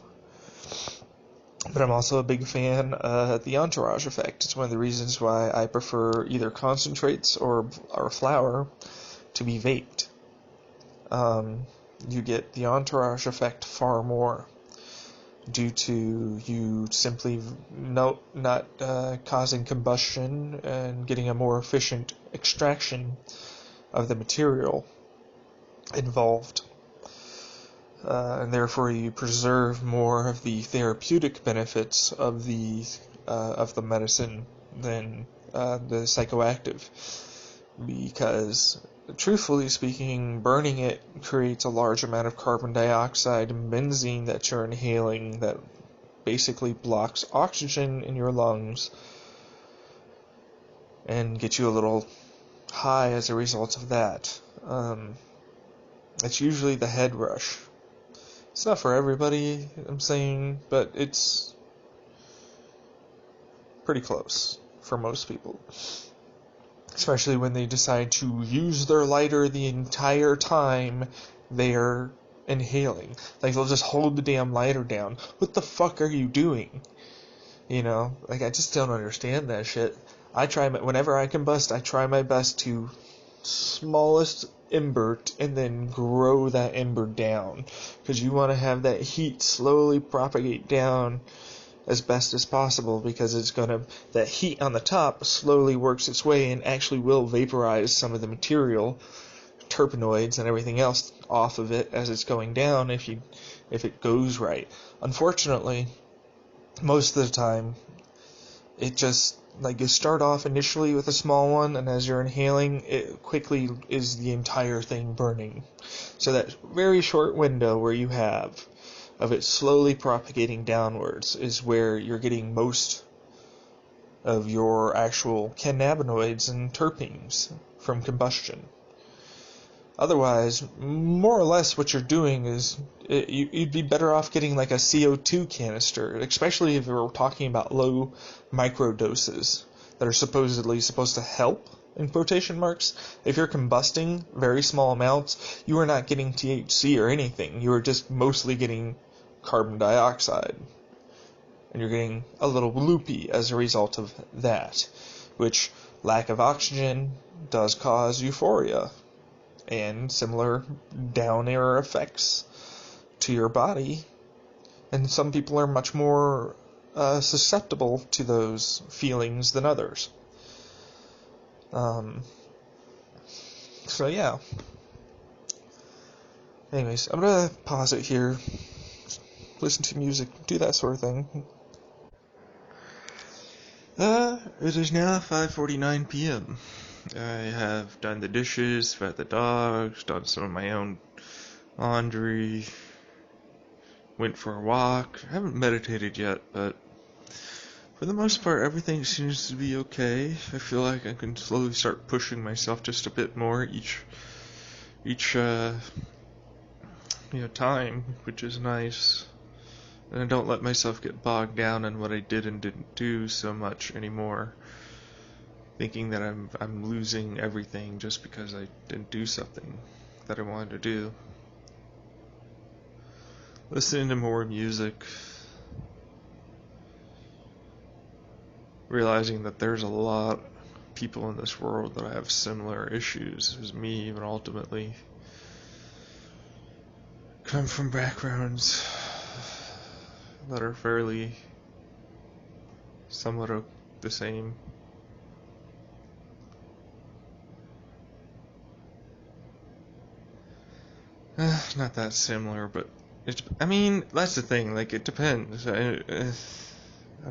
But I'm also a big fan of the entourage effect. It's one of the reasons why I prefer either concentrates or flower to be vaped. You get the entourage effect far more due to you simply not causing combustion and getting a more efficient extraction of the material involved. And therefore you preserve more of the therapeutic benefits of the medicine than the psychoactive, because truthfully speaking, burning it creates a large amount of carbon dioxide and benzene that you're inhaling that basically blocks oxygen in your lungs and gets you a little high as a result of that. It's usually the head rush. It's not for everybody, I'm saying, but it's pretty close for most people. Especially when they decide to use their lighter the entire time they're inhaling. Like, they'll just hold the damn lighter down. What the fuck are you doing? I just don't understand that shit. Whenever I combust, I try my best to smallest ember and then grow that ember down, because you want to have that heat slowly propagate down as best as possible, because that heat on the top slowly works its way and actually will vaporize some of the material, terpenoids and everything else off of it as it's going down if it goes right. Unfortunately, most of the time it just, you start off initially with a small one, and as you're inhaling, it quickly is the entire thing burning. So that very short window where you have of it slowly propagating downwards is where you're getting most of your actual cannabinoids and terpenes from combustion. Otherwise, more or less what you're doing is you'd be better off getting like a CO2 canister, especially if we're talking about low micro doses that are supposedly supposed to help, in quotation marks. If you're combusting very small amounts, you are not getting THC or anything. You are just mostly getting carbon dioxide. And you're getting a little loopy as a result of that, which lack of oxygen does cause euphoria and similar down air effects to your body. And some people are much more susceptible to those feelings than others. So yeah. Anyways, I'm gonna pause it here, listen to music, do that sort of thing. It is now 5:49 p.m. I have done the dishes, fed the dogs, done some of my own laundry, went for a walk. I haven't meditated yet, but for the most part, everything seems to be okay. I feel like I can slowly start pushing myself just a bit more each time, which is nice. And I don't let myself get bogged down in what I did and didn't do so much anymore, thinking that I'm losing everything just because I didn't do something that I wanted to do. Listening to more music, realizing that there's a lot of people in this world that have similar issues as me, even ultimately come from backgrounds that are fairly somewhat the same. Not that similar, but that's the thing. Like, it depends on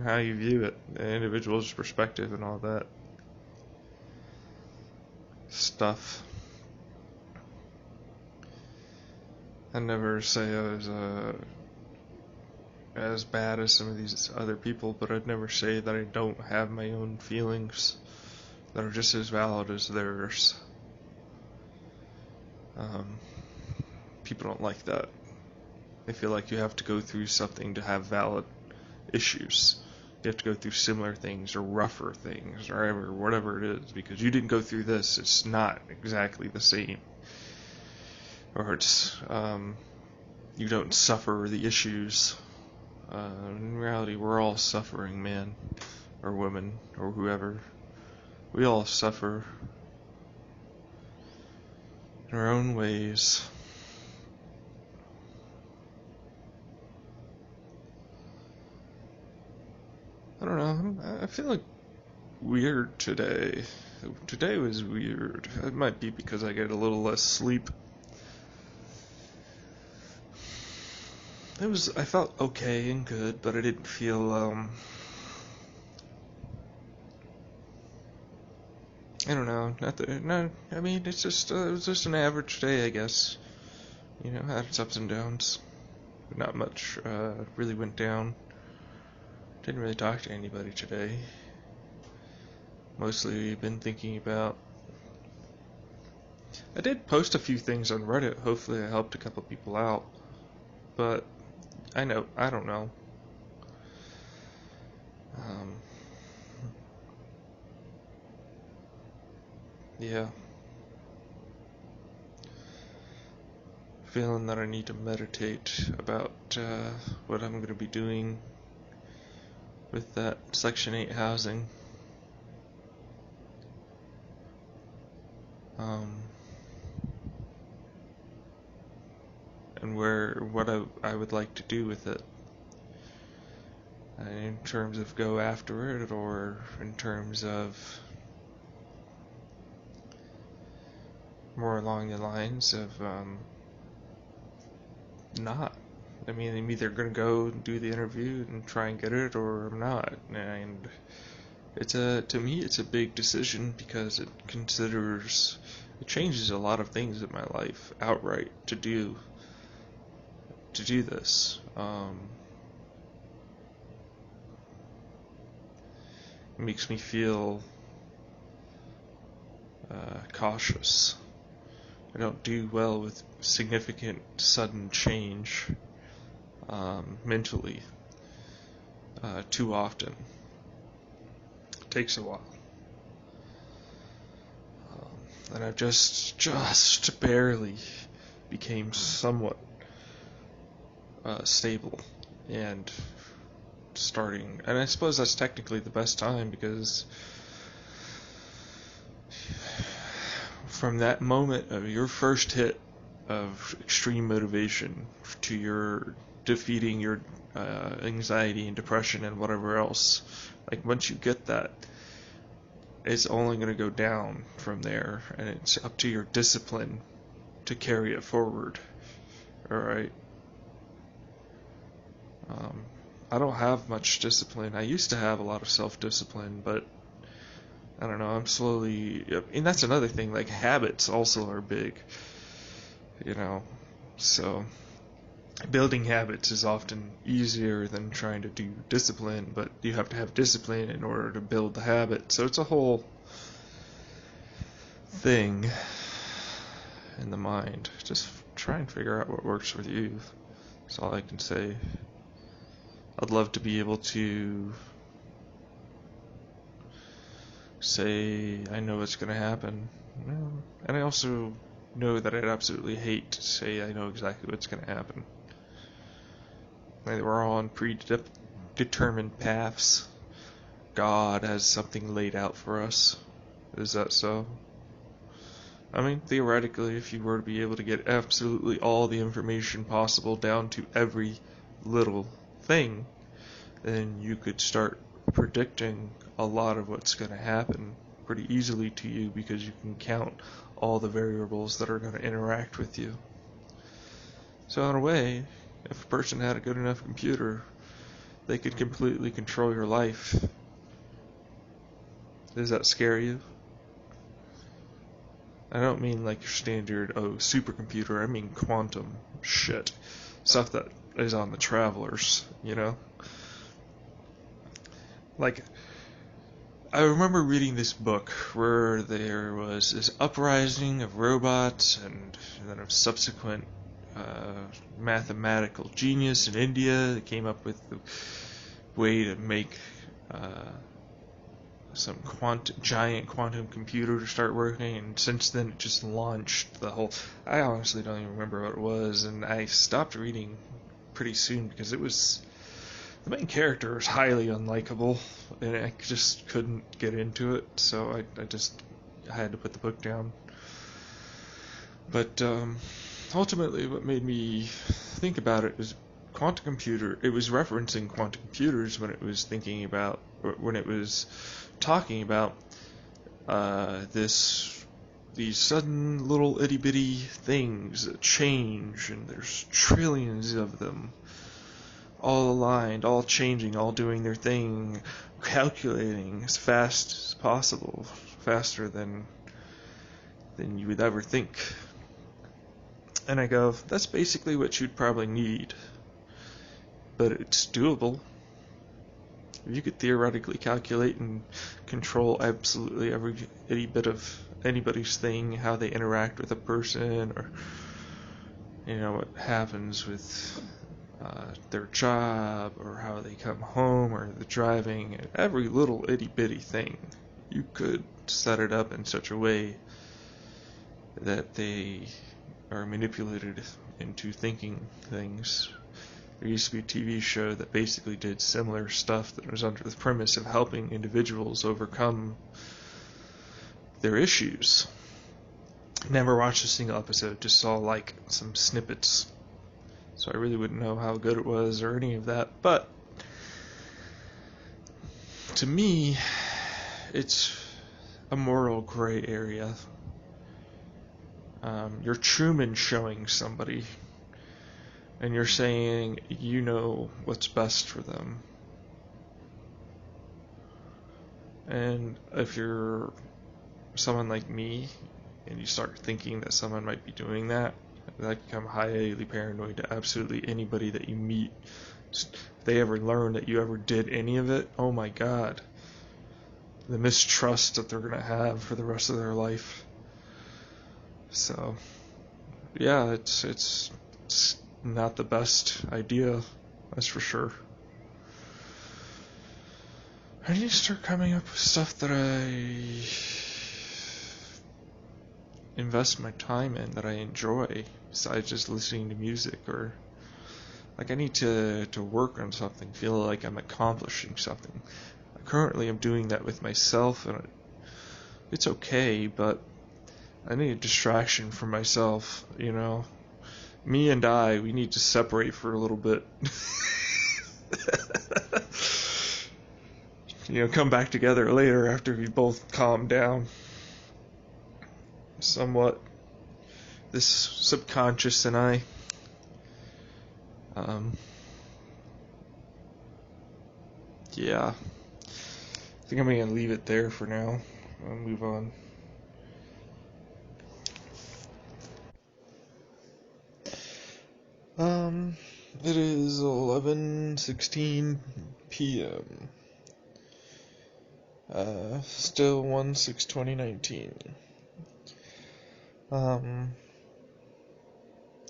how you view it, the individual's perspective, and all that stuff. I never say I was as bad as some of these other people, but I'd never say that I don't have my own feelings that are just as valid as theirs. People don't like that. They feel like you have to go through something to have valid issues. You have to go through similar things or rougher things or whatever it is, because you didn't go through this. It's not exactly the same. Or it's you don't suffer the issues. In reality, we're all suffering, man, or women, or whoever. We all suffer in our own ways. I don't know. I feel like weird today. Today was weird. It might be because I get a little less sleep. I felt okay and good, but I didn't feel, I don't know, it was just an average day, I guess. Had its ups and downs. Not much, really went down. Didn't really talk to anybody today. Mostly been thinking about... I did post a few things on Reddit. Hopefully I helped a couple people out. But I don't know. Yeah. Feeling that I need to meditate about what I'm going to be doing with that Section 8 housing. And what I would like to do with it. In terms of go after it, or in terms of more along the lines of not. I'm either going to go do the interview and try and get it, or I'm not. And to me, it's a big decision because it changes a lot of things in my life outright to do this. It makes me feel cautious I don't do well with significant sudden change mentally too often. It takes a while. And I've just barely became somewhat stable and starting, and I suppose that's technically the best time, because from that moment of your first hit of extreme motivation to your defeating your anxiety and depression and whatever else, like once you get that, it's only going to go down from there, and it's up to your discipline to carry it forward. Alright? I don't have much discipline. I used to have a lot of self-discipline, but I don't know, I'm slowly, and that's another thing, like habits also are big, so building habits is often easier than trying to do discipline, but you have to have discipline in order to build the habit, so it's a whole thing in the mind. Just try and figure out what works with you. That's all I can say. I'd love to be able to say I know what's going to happen, and I also know that I'd absolutely hate to say I know exactly what's going to happen. Like, we're all on predetermined paths. God has something laid out for us. Is that so? I mean, theoretically, if you were to be able to get absolutely all the information possible down to every little thing, then you could start predicting a lot of what's going to happen pretty easily to you, because you can count all the variables that are going to interact with you. So in a way, if a person had a good enough computer, they could completely control your life. Does that scare you? I don't mean like your standard, supercomputer. I mean quantum shit. Stuff that is on the Travelers, Like, I remember reading this book where there was this uprising of robots, and then a subsequent mathematical genius in India that came up with the way to make some giant quantum computer to start working, and since then it just launched the whole. I honestly don't even remember what it was, and I stopped reading pretty soon because the main character was highly unlikable, and I just couldn't get into it, so I had to put the book down. But ultimately, what made me think about it was quantum computer. It was referencing quantum computers when it was talking about these sudden little itty bitty things that change, and there's trillions of them, all aligned, all changing, all doing their thing, calculating as fast as possible, faster than you would ever think. And I go, that's basically what you'd probably need, but it's doable. If you could theoretically calculate and control absolutely every itty bit of anybody's thing, how they interact with a person, or what happens with their job, or how they come home, or the driving, every little itty bitty thing, you could set it up in such a way that they are manipulated into thinking things. There used to be a TV show that basically did similar stuff, that was under the premise of helping individuals overcome their issues. Never watched a single episode, just saw like some snippets. So I really wouldn't know how good it was or any of that. But to me, it's a moral gray area. You're Truman showing somebody, and you're saying you know what's best for them. And if you're someone like me, and you start thinking that someone might be doing that, I become highly paranoid to absolutely anybody that you meet. If they ever learn that you ever did any of it, oh my god. The mistrust that they're going to have for the rest of their life. So, yeah, it's not the best idea, that's for sure. I need to start coming up with stuff that I invest my time in, that I enjoy, besides just listening to music. Or like, I need to work on something, feel like I'm accomplishing something. Currently I'm doing that with myself, and it's okay, but I need a distraction from myself, Me and we need to separate for a little bit. Come back together later after we both calm down somewhat. This subconscious and I. Yeah. I think I'm gonna leave it there for now. I'll move on. It is 11:16 p.m. Still 1/6/2019.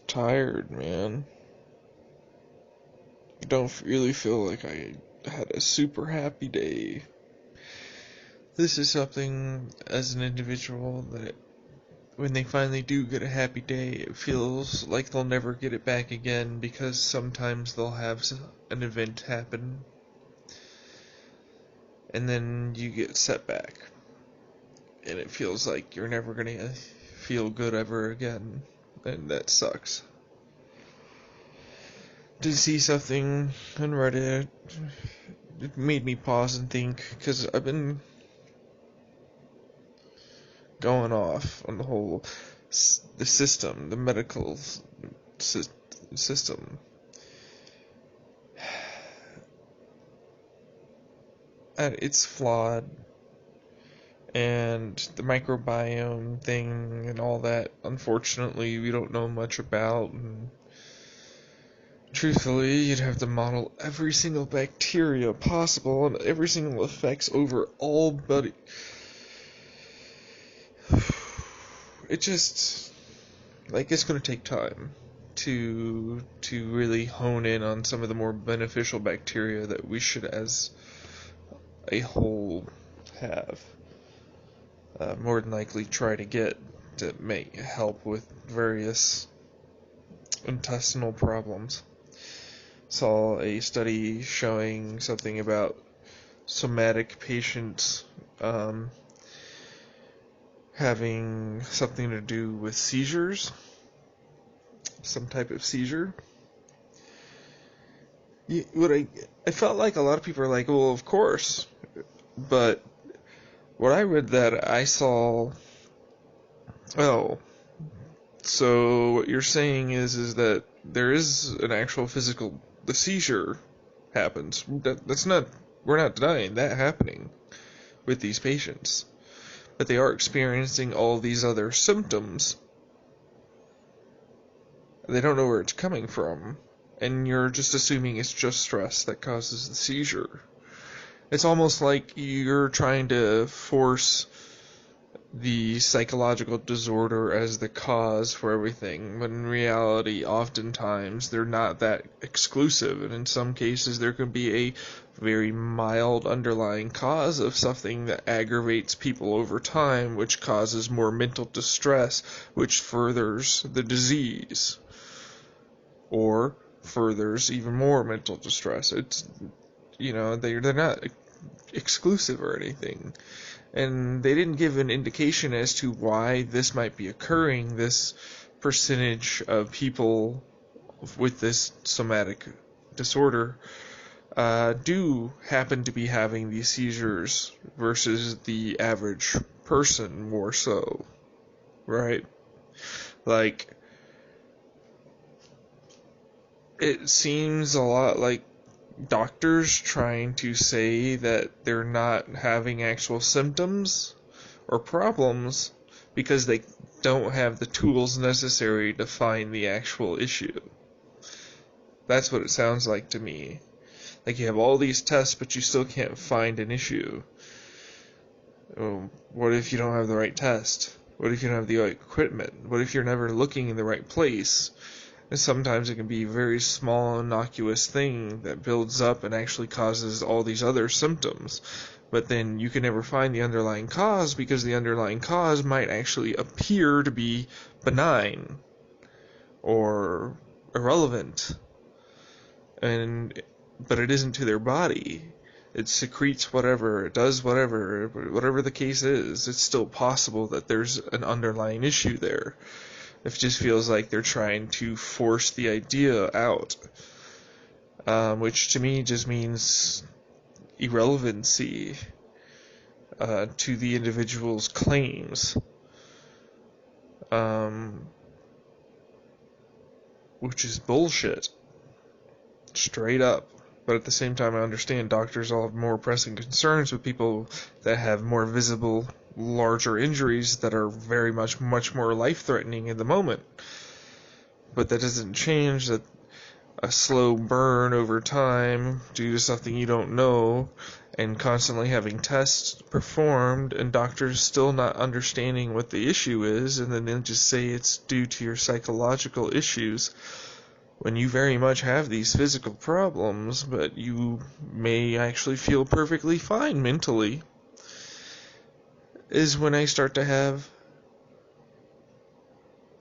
Tired, man. I don't really feel like I had a super happy day. This is something, as an individual, that when they finally do get a happy day, it feels like they'll never get it back again, because sometimes they'll have an event happen, and then you get set back, and it feels like you're never gonna feel good ever again, and that sucks. Did see something on Reddit. It made me pause and think, because I've been going off on the system, the medical system. And it's flawed, and the microbiome thing and all that, unfortunately, we don't know much about, and truthfully, you'd have to model every single bacteria possible and every single effects over all, but it just, it's gonna take time to really hone in on some of the more beneficial bacteria that we should, as a whole, have. More than likely try to get to help with various intestinal problems. Saw a study showing something about somatic patients having something to do with seizures, some type of seizure. I felt like a lot of people are like, well, of course, but what I read that I saw, so what you're saying is that there is an actual physical, the seizure happens. We're not denying that happening with these patients, but they are experiencing all these other symptoms. They don't know where it's coming from, and you're just assuming it's just stress that causes the seizure. It's almost like you're trying to force the psychological disorder as the cause for everything, when in reality, oftentimes, they're not that exclusive, and in some cases there can be a very mild underlying cause of something that aggravates people over time, which causes more mental distress, which furthers the disease, or furthers even more mental distress. It's, they're not exclusive or anything. And they didn't give an indication as to why this might be occurring. This percentage of people with this somatic disorder do happen to be having these seizures versus the average person, more so, right? Like, it seems a lot like doctors trying to say that they're not having actual symptoms or problems because they don't have the tools necessary to find the actual issue. That's what it sounds like to me. Like, you have all these tests, but you still can't find an issue. What if you don't have the right test? What if you don't have the right equipment? What if you're never looking in the right place? And sometimes it can be a very small, innocuous thing that builds up and actually causes all these other symptoms. But then you can never find the underlying cause, because the underlying cause might actually appear to be benign or irrelevant, but it isn't to their body. It secretes whatever, it does whatever the case is. It's still possible that there's an underlying issue there. It just feels like they're trying to force the idea out, which to me just means irrelevancy to the individual's claims, which is bullshit, straight up. But at the same time, I understand doctors all have more pressing concerns with people that have more visible, larger injuries that are very much more life-threatening in the moment. But that doesn't change that a slow burn over time due to something you don't know, and constantly having tests performed and doctors still not understanding what the issue is, and then they'll just say it's due to your psychological issues, when you very much have these physical problems, but you may actually feel perfectly fine mentally, is when I start to have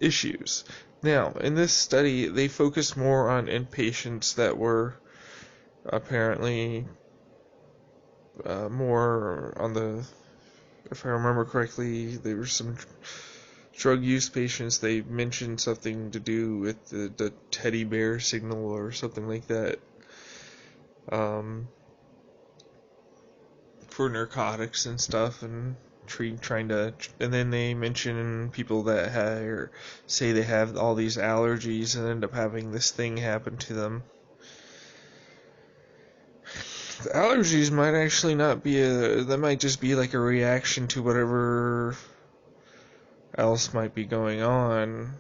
issues. Now, in this study, they focused more on inpatients that were apparently more on the, if I remember correctly, there were some drug use patients. They mentioned something to do with the teddy bear signal or something like that, for narcotics and stuff, and and then they mention people that say they have all these allergies and end up having this thing happen to them. The allergies might actually not be that might just be like a reaction to whatever else might be going on.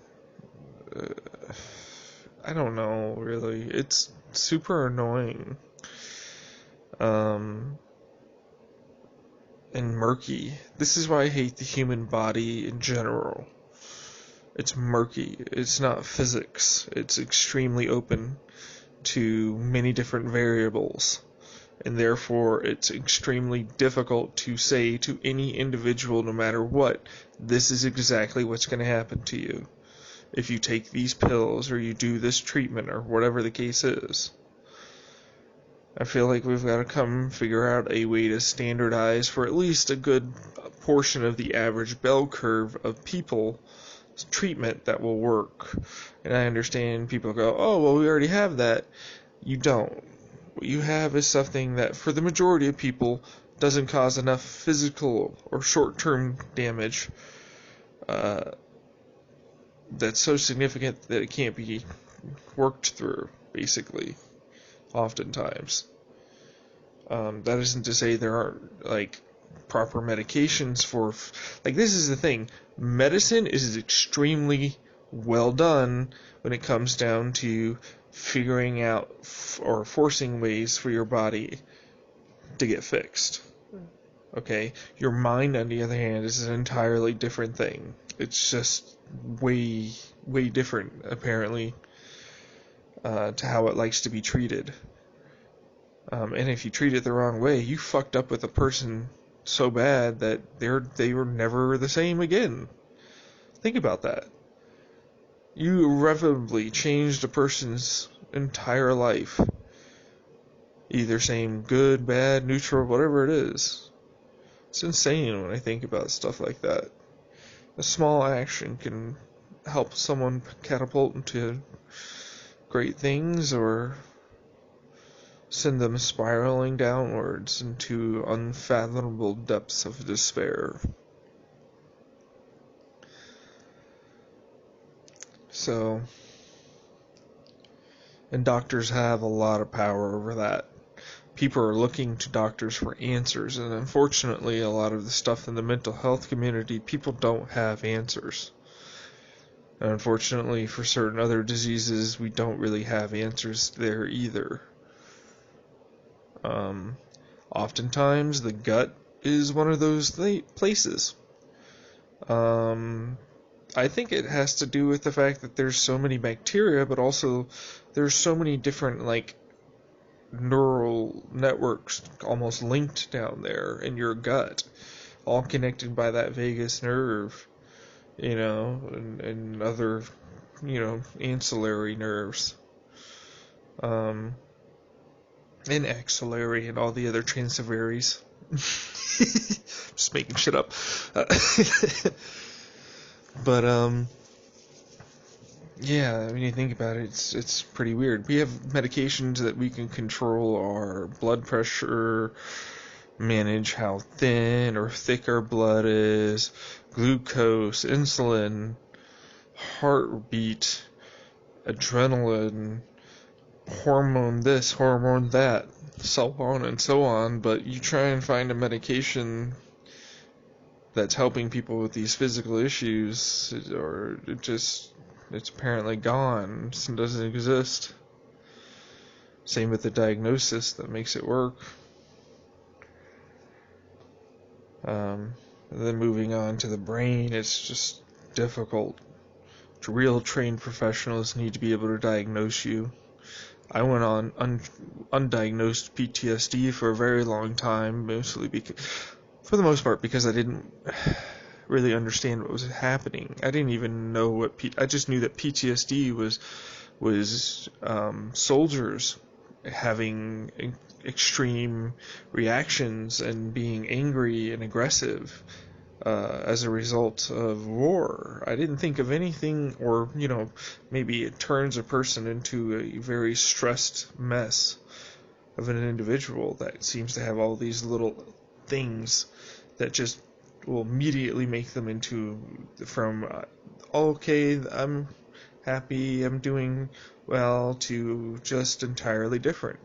I don't know, really. It's super annoying. And murky. This is why I hate the human body in general. It's murky. It's not physics. It's extremely open to many different variables, and therefore it's extremely difficult to say to any individual, no matter what, this is exactly what's going to happen to you if you take these pills or you do this treatment or whatever the case is. I feel like we've got to figure out a way to standardize for at least a good portion of the average bell curve of people treatment that will work. And I understand people go, oh, well, we already have that. You don't. What you have is something that, for the majority of people, doesn't cause enough physical or short-term damage that's so significant that it can't be worked through, basically, oftentimes. That isn't to say there aren't, proper medications for... this is the thing. Medicine is extremely well done when it comes down to figuring out or forcing ways for your body to get fixed. Okay? Your mind, on the other hand, is an entirely different thing. It's just way, way different, apparently, to how it likes to be treated. And if you treat it the wrong way, you fucked up with a person so bad that they were never the same again. Think about that. You irrevocably changed a person's entire life. Either saying good, bad, neutral, whatever it is. It's insane when I think about stuff like that. A small action can help someone catapult into great things, or send them spiraling downwards into unfathomable depths of despair. So, and doctors have a lot of power over that. People are looking to doctors for answers, and unfortunately, a lot of the stuff in the mental health community, people don't have answers. And unfortunately, for certain other diseases, we don't really have answers there either. Oftentimes, the gut is one of those places. I think it has to do with the fact that there's so many bacteria, but also there's so many different, like, neural networks almost linked down there in your gut, all connected by that vagus nerve, and other, ancillary nerves, um, and axillary and all the other transversaries. Just making shit up. But, yeah, when you think about it, it's pretty weird. We have medications that we can control our blood pressure, manage how thin or thick our blood is, glucose, insulin, heartbeat, adrenaline, hormone this, hormone that, so on and so on. But you try and find a medication that's helping people with these physical issues, or it's apparently gone. It doesn't exist. Same with the diagnosis that makes it work. Then moving on to the brain, it's just difficult. Real trained professionals need to be able to diagnose you. I went on undiagnosed PTSD for a very long time, mostly for the most part because I didn't really understand what was happening. I didn't even know I just knew that PTSD was soldiers having extreme reactions and being angry and aggressive as a result of war. I didn't think of anything, or maybe it turns a person into a very stressed mess of an individual that seems to have all these little things that just will immediately make them okay, I'm happy, I'm doing well, to just entirely different.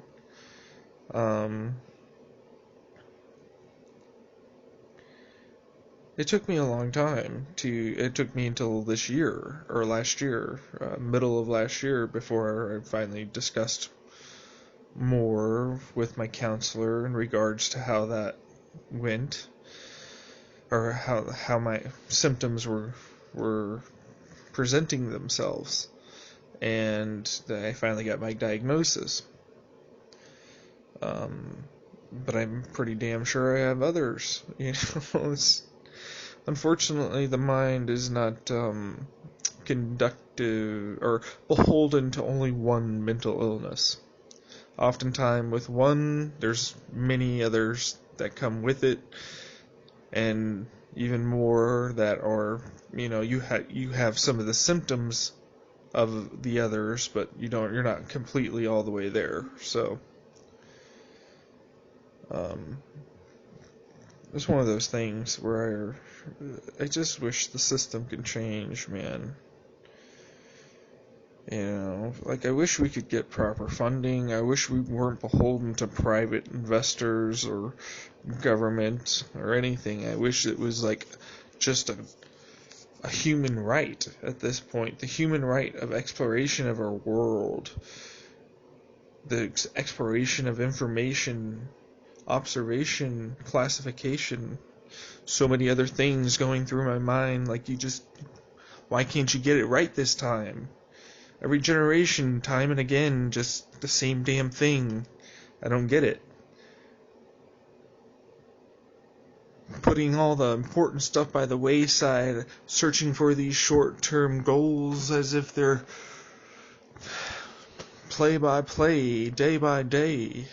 It took me a long time it took me until this year, or last year, middle of last year, before I finally discussed more with my counselor in regards to how that went, or how my symptoms were presenting themselves, and then I finally got my diagnosis. But I'm pretty damn sure I have others. Unfortunately, the mind is not conductive or beholden to only one mental illness. Oftentimes, with one, there's many others that come with it, and even more that are, you have some of the symptoms of the others, but you're not completely all the way there. So it's one of those things where I just wish the system could change, man. I wish we could get proper funding. I wish we weren't beholden to private investors or government or anything. I wish it was just a human right at this point. The human right of exploration of our world. The exploration of information, observation, classification. So many other things going through my mind, why can't you get it right this time? Every generation, time and again, just the same damn thing. I don't get it. Putting all the important stuff by the wayside, searching for these short-term goals as if they're play by play, day by day.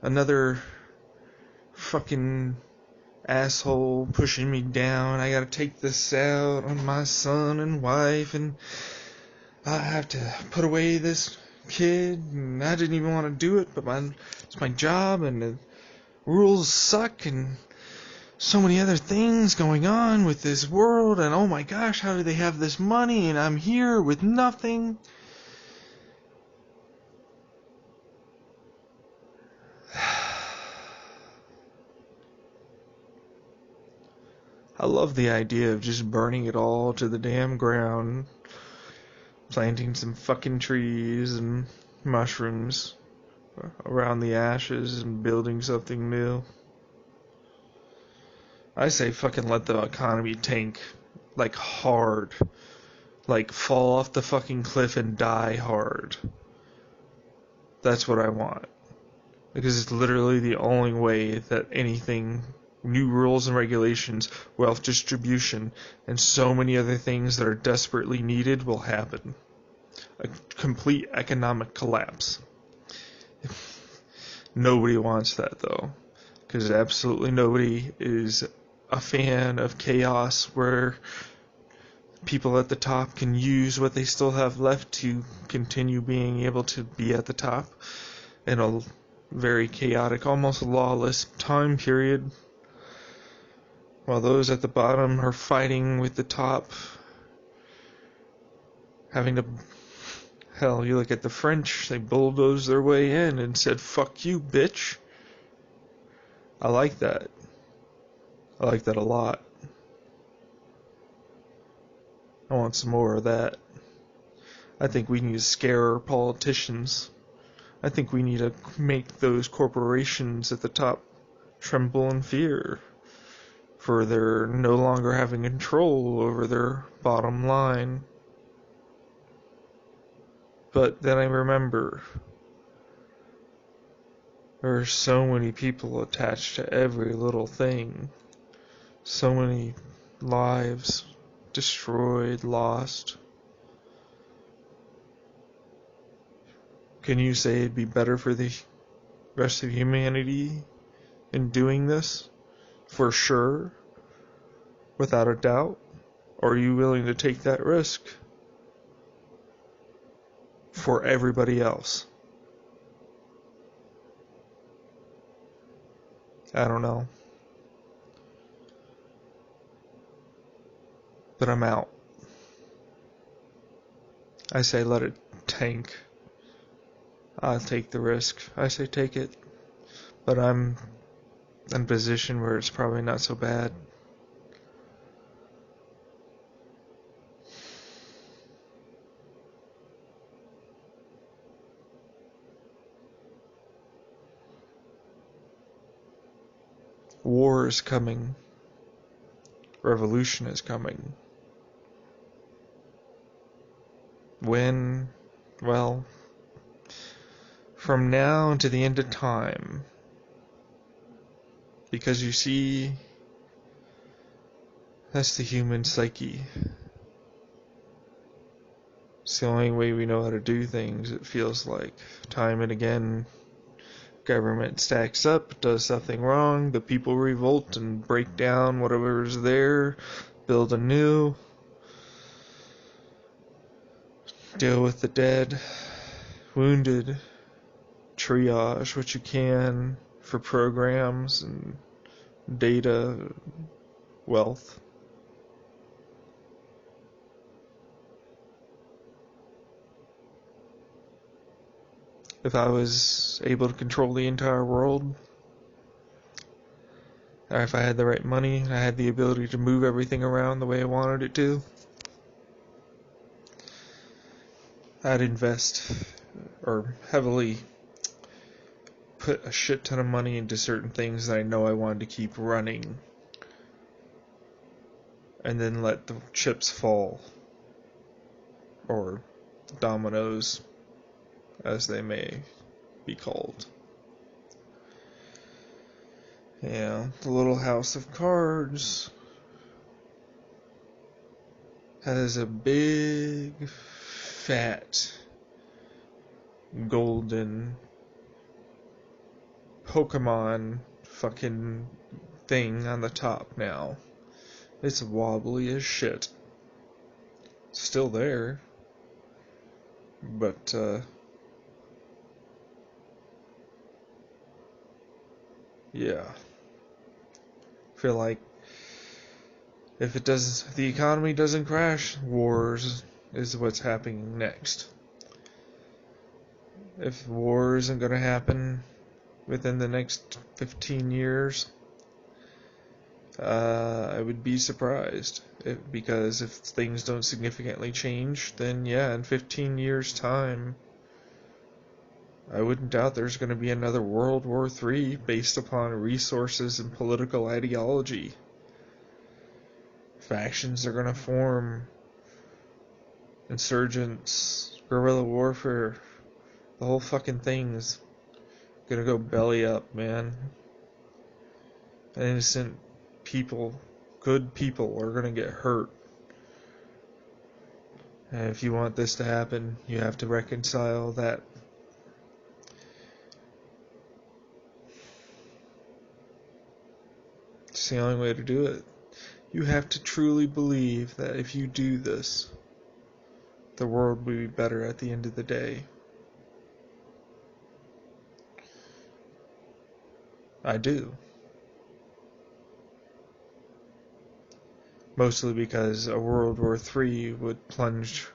Another fucking asshole pushing me down. I gotta take this out on my son and wife, and I have to put away this kid, and I didn't even want to do it, but it's my job, and the rules suck, and so many other things going on with this world, and oh my gosh, how do they have this money, and I'm here with nothing. I love the idea of just burning it all to the damn ground, planting some fucking trees and mushrooms around the ashes and building something new. I say fucking let the economy tank, like, hard. Like, fall off the fucking cliff and die hard. That's what I want. Because it's literally the only way that anything, new rules and regulations, wealth distribution, and so many other things that are desperately needed will happen. A complete economic collapse. Nobody wants that, though. Because absolutely nobody is a fan of chaos where people at the top can use what they still have left to continue being able to be at the top in a very chaotic, almost lawless time period, while those at the bottom are fighting with the top, having to... Hell, you look at the French, they bulldozed their way in and said, "Fuck you, bitch." I like that. I like that a lot. I want some more of that. I think we need to scare our politicians. I think we need to make those corporations at the top tremble in fear for their no longer having control over their bottom line. But then I remember there are so many people attached to every little thing. So many lives destroyed, lost. Can you say it'd be better for the rest of humanity in doing this? For sure? Without a doubt? Or are you willing to take that risk for everybody else? I don't know. But I'm out. I say let it tank. I'll take the risk. I say take it. But I'm in a position where it's probably not so bad. War is coming. Revolution is coming. When? Well, from now to the end of time. Because you see, that's the human psyche. It's the only way we know how to do things, it feels like. Time and again, government stacks up, does something wrong, the people revolt and break down whatever's there, build anew, deal with the dead, wounded, triage what you can for programs and data, wealth. If I was able to control the entire world, or if I had the right money and I had the ability to move everything around the way I wanted it to, I'd invest or heavily put a shit ton of money into certain things that I know I wanted to keep running, and then let the chips fall, or dominoes, as they may be called. Yeah, the Little House of Cards has a big, fat, golden Pokemon fucking thing on the top now. It's wobbly as shit. Still there. But, yeah. Feel like if the economy doesn't crash, wars is what's happening next. If war isn't going to happen within the next 15 years, I would be surprised. Because if things don't significantly change, then yeah, in 15 years' time, I wouldn't doubt there's going to be another World War III based upon resources and political ideology. Factions are gonna form. Insurgents, guerrilla warfare, the whole fucking thing's gonna go belly up, man. Innocent people, good people are gonna get hurt. And if you want this to happen, you have to reconcile that. It's the only way to do it. You have to truly believe that if you do this, the world will be better at the end of the day. I do. Mostly because a World War III would plunge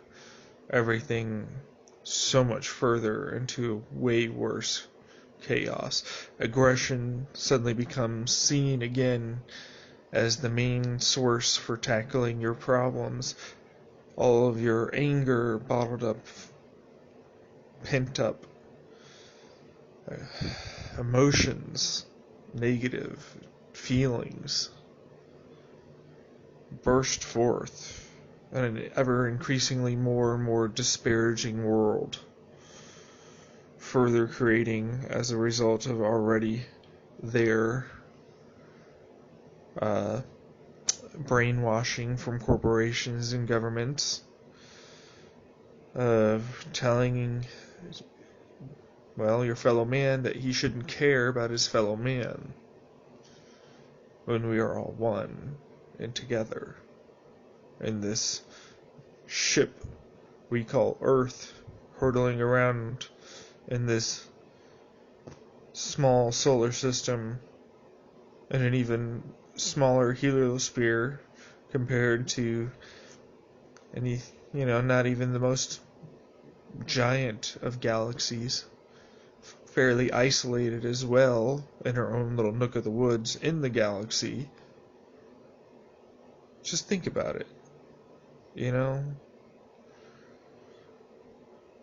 everything so much further into way worse chaos. Aggression suddenly becomes seen again as the main source for tackling your problems. All of your anger bottled up, pent up emotions, negative feelings burst forth in an ever increasingly more and more disparaging world, further creating, as a result of already there, brainwashing from corporations and governments, telling, well, your fellow man that he shouldn't care about his fellow man when we are all one and together in this ship we call Earth, hurtling around in this small solar system in an even smaller heliosphere compared to any, not even the most giant of galaxies, fairly isolated as well in our own little nook of the woods in the galaxy. Just think about it,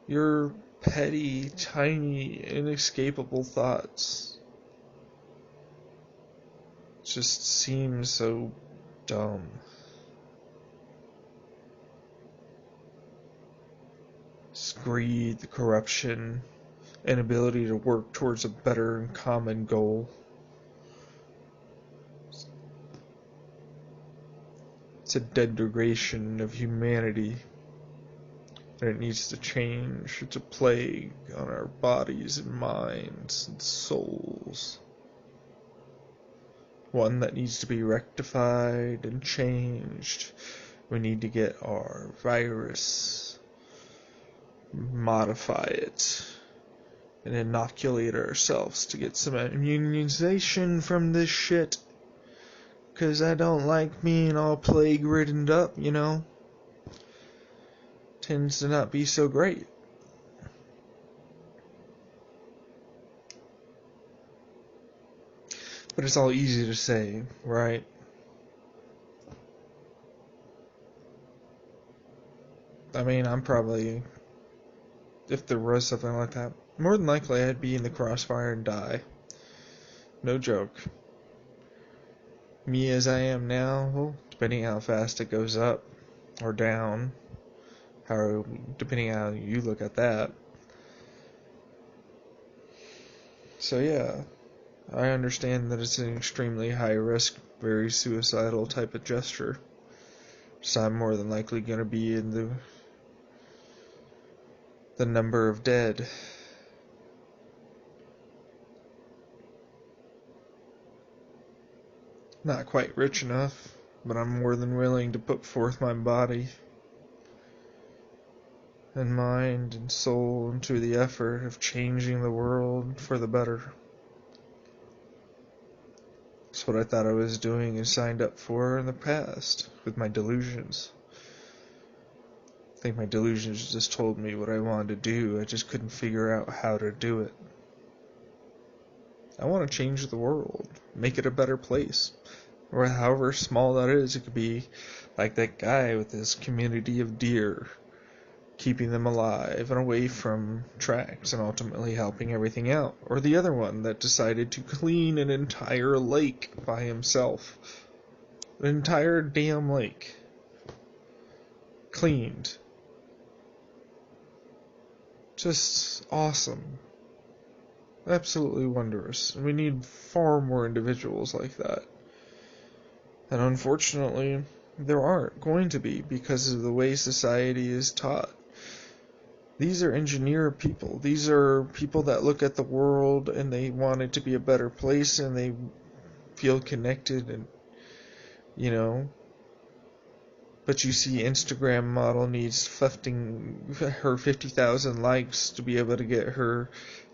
your petty, tiny, inescapable thoughts just seem so dumb. It's greed, the corruption, inability to work towards a better and common goal. It's a degradation of humanity, and it needs to change. It's a plague on our bodies and minds and souls. One that needs to be rectified and changed. We need to get our virus, modify it, and inoculate ourselves to get some immunization from this shit. 'Cause I don't like being all plague-ridden up, Tends to not be so great. But it's all easy to say, right? I mean, I'm probably, if there was something like that, more than likely I'd be in the crossfire and die. No joke. Me as I am now, well, depending how fast it goes up or down, depending how you look at that. So yeah, I understand that it's an extremely high risk, very suicidal type of gesture. So I'm more than likely going to be in the number of dead. Not quite rich enough, but I'm more than willing to put forth my body and mind and soul into the effort of changing the world for the better. That's what I thought I was doing and signed up for in the past with my delusions. I think my delusions just told me what I wanted to do. I just couldn't figure out how to do it. I want to change the world, make it a better place. Or however small that is, it could be like that guy with his community of deer, keeping them alive and away from tracks and ultimately helping everything out. Or the other one that decided to clean an entire lake by himself. An entire damn lake. Cleaned. Just awesome. Absolutely wondrous. We need far more individuals like that. And unfortunately, there aren't going to be because of the way society is taught. These are engineer people. These are people that look at the world and they want it to be a better place and they feel connected and, you know. But you see Instagram model needs her 50,000 likes to be able to get her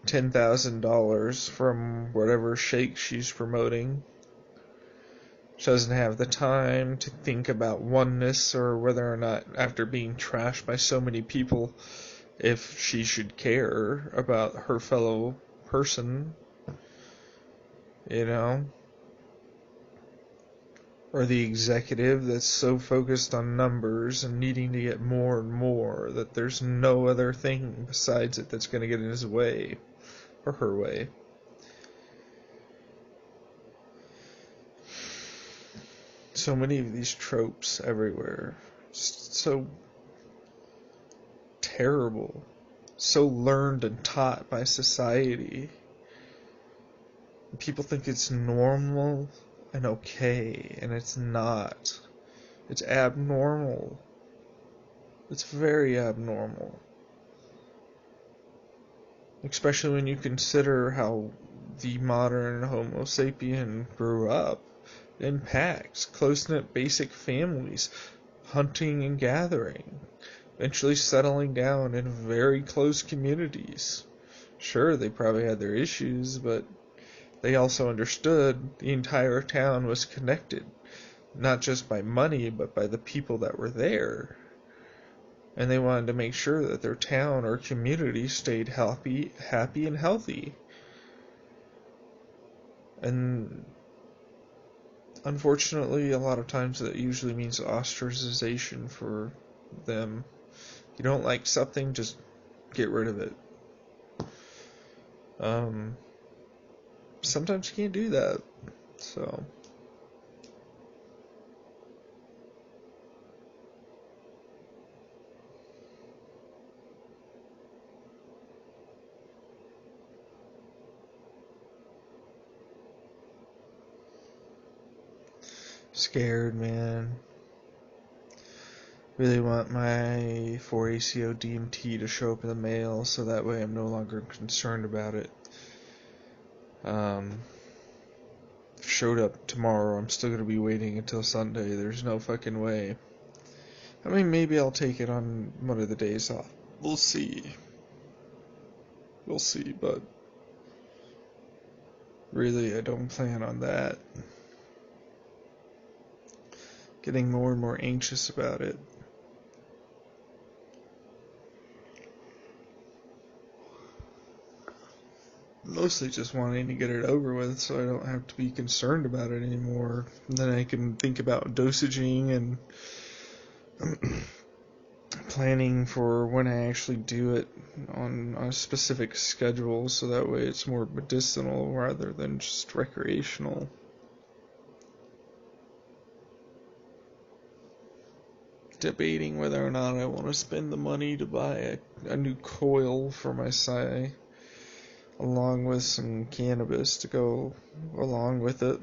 $10,000 from whatever shake she's promoting. She doesn't have the time to think about oneness or whether or not, after being trashed by so many people, if she should care about her fellow person, you know? Or the executive that's so focused on numbers and needing to get more and more that there's no other thing besides it that's going to get in his way or her way. So many of these tropes everywhere. So terrible. So learned and taught by society. People think it's normal and okay, and it's not. It's abnormal. It's very abnormal. Especially when you consider how the modern Homo sapien grew up in packs, close-knit basic families, hunting and gathering, eventually settling down in very close communities. Sure, they probably had their issues, but they also understood the entire town was connected, not just by money, but by the people that were there. And they wanted to make sure that their town or community stayed happy and healthy. And unfortunately, a lot of times that usually means ostracization for them. You don't like something, just get rid of it. Sometimes you can't do that, so. Scared, man. Really want my 4-ACO DMT to show up in the mail so that way I'm no longer concerned about it. Showed up tomorrow, I'm still going to be waiting until Sunday. There's no fucking way. I mean, maybe I'll take it on one of the days off. We'll see. But really, I don't plan on that. Getting more and more anxious about it. Mostly just wanting to get it over with so I don't have to be concerned about it anymore. And then I can think about dosaging and planning for when I actually do it on a specific schedule so that way it's more medicinal rather than just recreational. Debating whether or not I want to spend the money to buy a new coil for my psi, along with some cannabis to go along with it.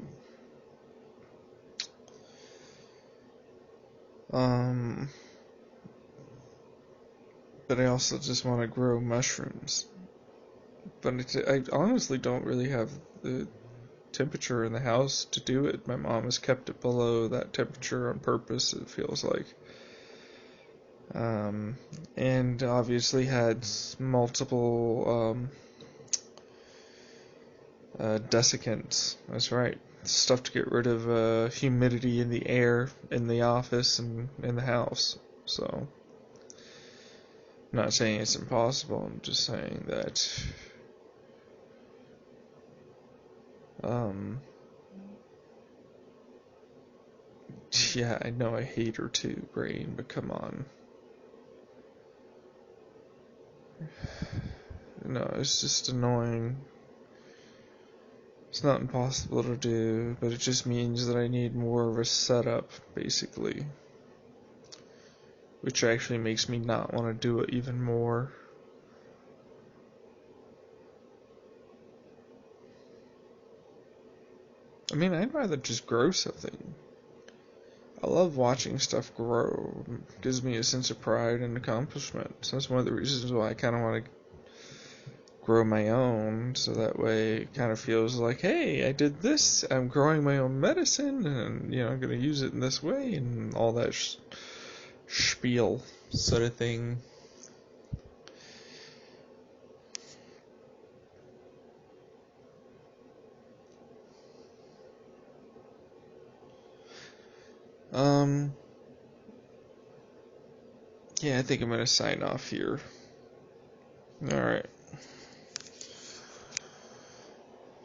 But I also just want to grow mushrooms. But I honestly don't really have the temperature in the house to do it. My mom has kept it below that temperature on purpose, it feels like. And obviously had multiple desiccants. That's right. Stuff to get rid of humidity in the air in the office and in the house. So, I'm not saying it's impossible. I'm just saying that yeah, I know I hate her too, brain, but come on. No, it's just annoying. It's not impossible to do, but it just means that I need more of a setup, basically. Which actually makes me not want to do it even more. I mean, I'd rather just grow something. I love watching stuff grow. It gives me a sense of pride and accomplishment. So that's one of the reasons why I kind of want to grow my own, so that way it kind of feels like, hey, I did this, I'm growing my own medicine, and, I'm going to use it in this way, and all that spiel sort of thing. Yeah, I think I'm going to sign off here. Alright.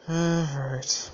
Alright.